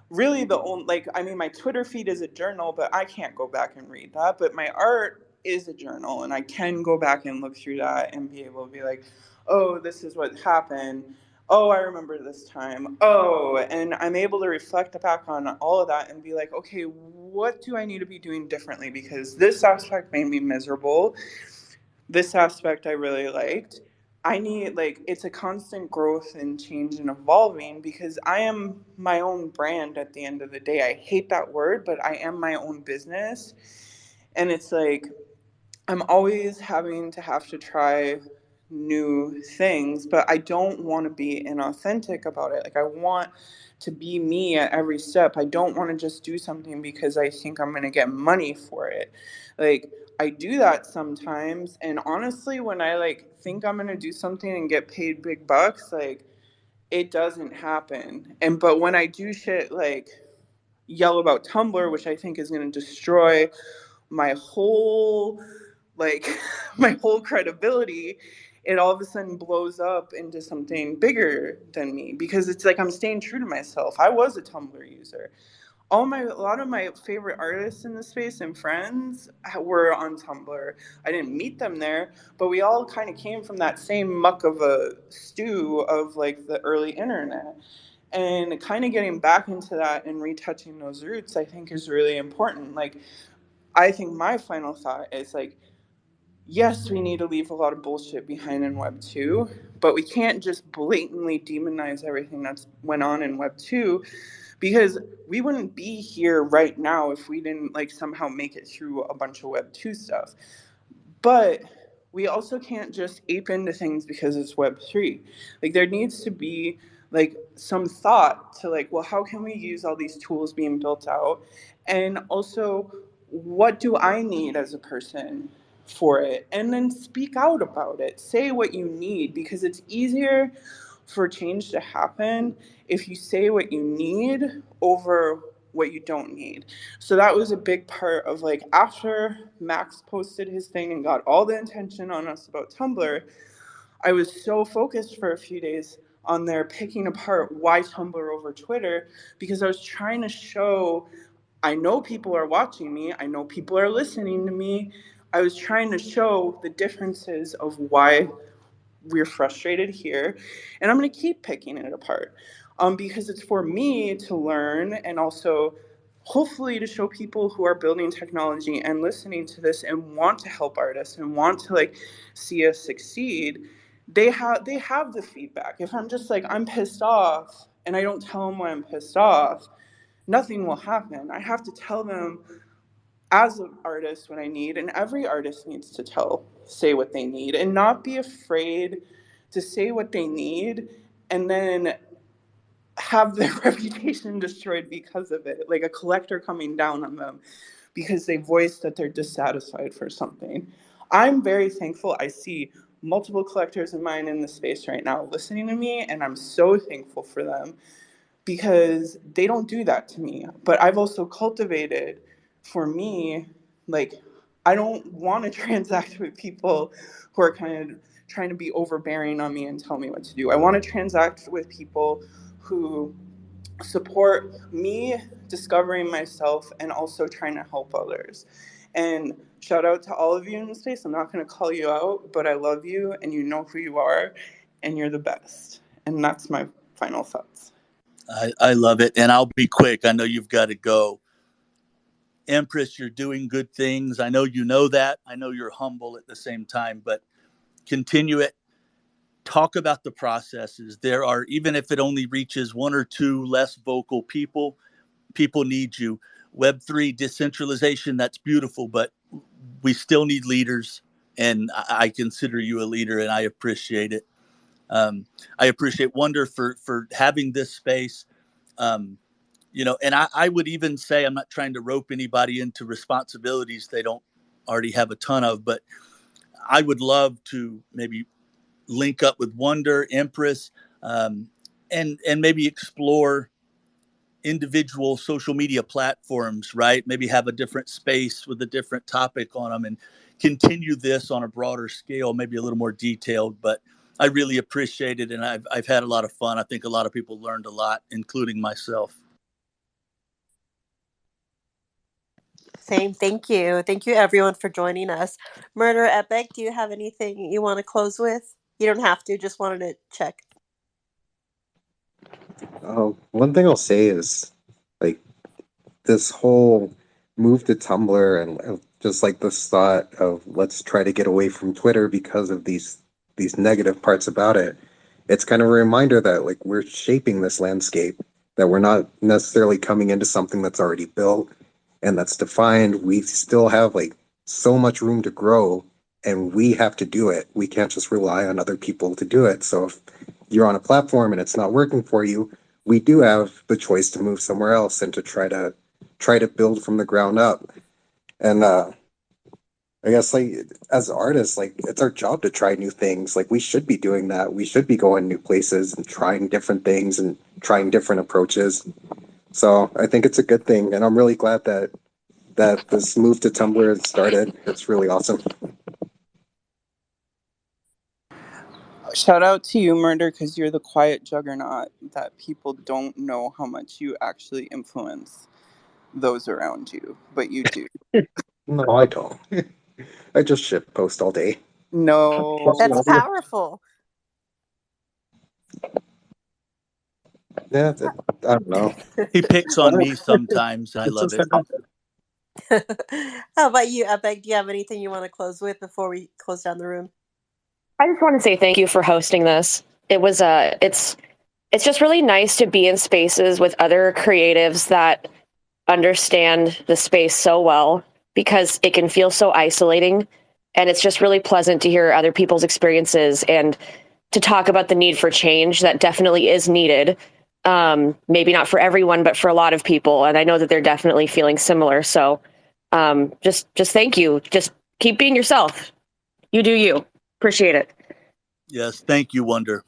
really the only, like, I mean, my Twitter feed is a journal, but I can't go back and read that. But my art is a journal, and I can go back and look through that and be able to be like, oh, this is what happened. Oh, I remember this time. Oh, and I'm able to reflect back on all of that and be like, okay, what do I need to be doing differently? Because this aspect made me miserable. This aspect I really liked. I need, like, it's a constant growth and change and evolving, because I am my own brand at the end of the day. I hate that word, but I am my own business. And it's like I'm always having to have to try new things, but I don't want to be inauthentic about it. Like, I want to be me at every step. I don't want to just do something because I think I'm going to get money for it. Like, I do that sometimes, and honestly, when I like think I'm going to do something and get paid big bucks, like, it doesn't happen. And but when I do shit like yell about Tumblr, which I think is going to destroy my whole, like, my whole credibility, it all of a sudden blows up into something bigger than me, because it's like I'm staying true to myself. I was a Tumblr user. A lot of my favorite artists in the space and friends were on Tumblr. I didn't meet them there, but we all kind of came from that same muck of a stew of like the early internet. And kind of getting back into that and retouching those roots, I think, is really important. Like, I think my final thought is like, yes, we need to leave a lot of bullshit behind in Web 2, but we can't just blatantly demonize everything that's went on in Web 2, because we wouldn't be here right now if we didn't like somehow make it through a bunch of Web 2 stuff. But we also can't just ape into things because it's Web3. Like, there needs to be like some thought to like, well, how can we use all these tools being built out? And also, what do I need as a person for it? And then speak out about it. Say what you need, because it's easier for change to happen if you say what you need over what you don't need. So that was a big part of like, after Max posted his thing and got all the attention on us about Tumblr, I was so focused for a few days on there picking apart why Tumblr over Twitter, because I was trying to show, I know people are watching me, I know people are listening to me. I was trying to show the differences of why we're frustrated here, and I'm going to keep picking it apart, because it's for me to learn, and also hopefully to show people who are building technology and listening to this and want to help artists and want to like see us succeed. They have the feedback. If I'm just like, I'm pissed off, and I don't tell them why I'm pissed off, nothing will happen. I have to tell them as an artist what I need, and every artist needs to say what they need, and not be afraid to say what they need and then have their reputation destroyed because of it, like a collector coming down on them because they voiced that they're dissatisfied for something. I'm very thankful. I see multiple collectors of mine in the space right now listening to me, and I'm so thankful for them, because they don't do that to me. But I've also cultivated, for me, like, I don't want to transact with people who are kind of trying to be overbearing on me and tell me what to do. I want to transact with people who support me discovering myself and also trying to help others. And shout out to all of you in the space. I'm not going to call you out, but I love you, and you know who you are, and you're the best. And that's my final thoughts. I love it. And I'll be quick. I know you've got to go. Empress, you're doing good things. I know you know that. I know you're humble at the same time, but continue it. Talk about the processes. There are, even if it only reaches one or two less vocal people, people need you. Web3 decentralization, that's beautiful, but we still need leaders. And I consider you a leader, and I appreciate it. I appreciate Wonder for having this space. And I would even say, I'm not trying to rope anybody into responsibilities they don't already have a ton of, but I would love to maybe link up with Wonder, Empress, and maybe explore individual social media platforms, right? Maybe have a different space with a different topic on them and continue this on a broader scale, maybe a little more detailed. But I really appreciate it, and I've had a lot of fun. I think a lot of people learned a lot, including myself. Same. Thank you. Thank you, everyone, for joining us. Murder Epic, do you have anything you want to close with? You don't have to. Just wanted to check. One thing I'll say is, like, this whole move to Tumblr and just like this thought of let's try to get away from Twitter because of these negative parts about it. It's kind of a reminder that like we're shaping this landscape, that we're not necessarily coming into something that's already built and that's defined. We still have like so much room to grow, and we have to do it. We can't just rely on other people to do it. So if you're on a platform and it's not working for you, we do have the choice to move somewhere else and to try to build from the ground up. And I guess like as artists, like it's our job to try new things. Like we should be doing that. We should be going new places and trying different things and trying different approaches. So I think it's a good thing, and I'm really glad that this move to Tumblr has started. It's really awesome. Shout out to you, Murder, because you're the quiet juggernaut that people don't know how much you actually influence those around you, but you do. No, I don't. I just shit post all day. That's No. powerful. Yeah, I don't know. He picks on me sometimes. I love it. How about you, Epic? Do you have anything you want to close with before we close down the room? I just want to say thank you for hosting this. It was it's just really nice to be in spaces with other creatives that understand the space so well, because it can feel so isolating, and it's just really pleasant to hear other people's experiences and to talk about the need for change that definitely is needed. Maybe not for everyone, but for a lot of people, and I know that they're definitely feeling similar. So just thank you. Just keep being yourself. You do you. Appreciate it. Yes, thank you, Wonder.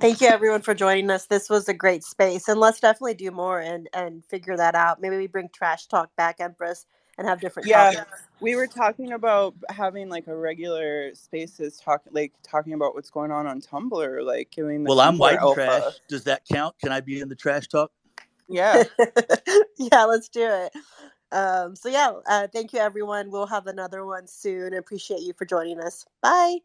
Thank you, everyone, for joining us. This was a great space, and let's definitely do more and figure that out. Maybe we bring trash talk back, Empress, and have different Yeah, topics. we were talking about having like a regular spaces talking about what's going on Tumblr, like giving the Well, I'm Tumblr white and alpha. trash. Does that count? Can I be in the trash talk? Yeah. Yeah, let's do it. Thank you, everyone. We'll have another one soon. Appreciate you for joining us. Bye.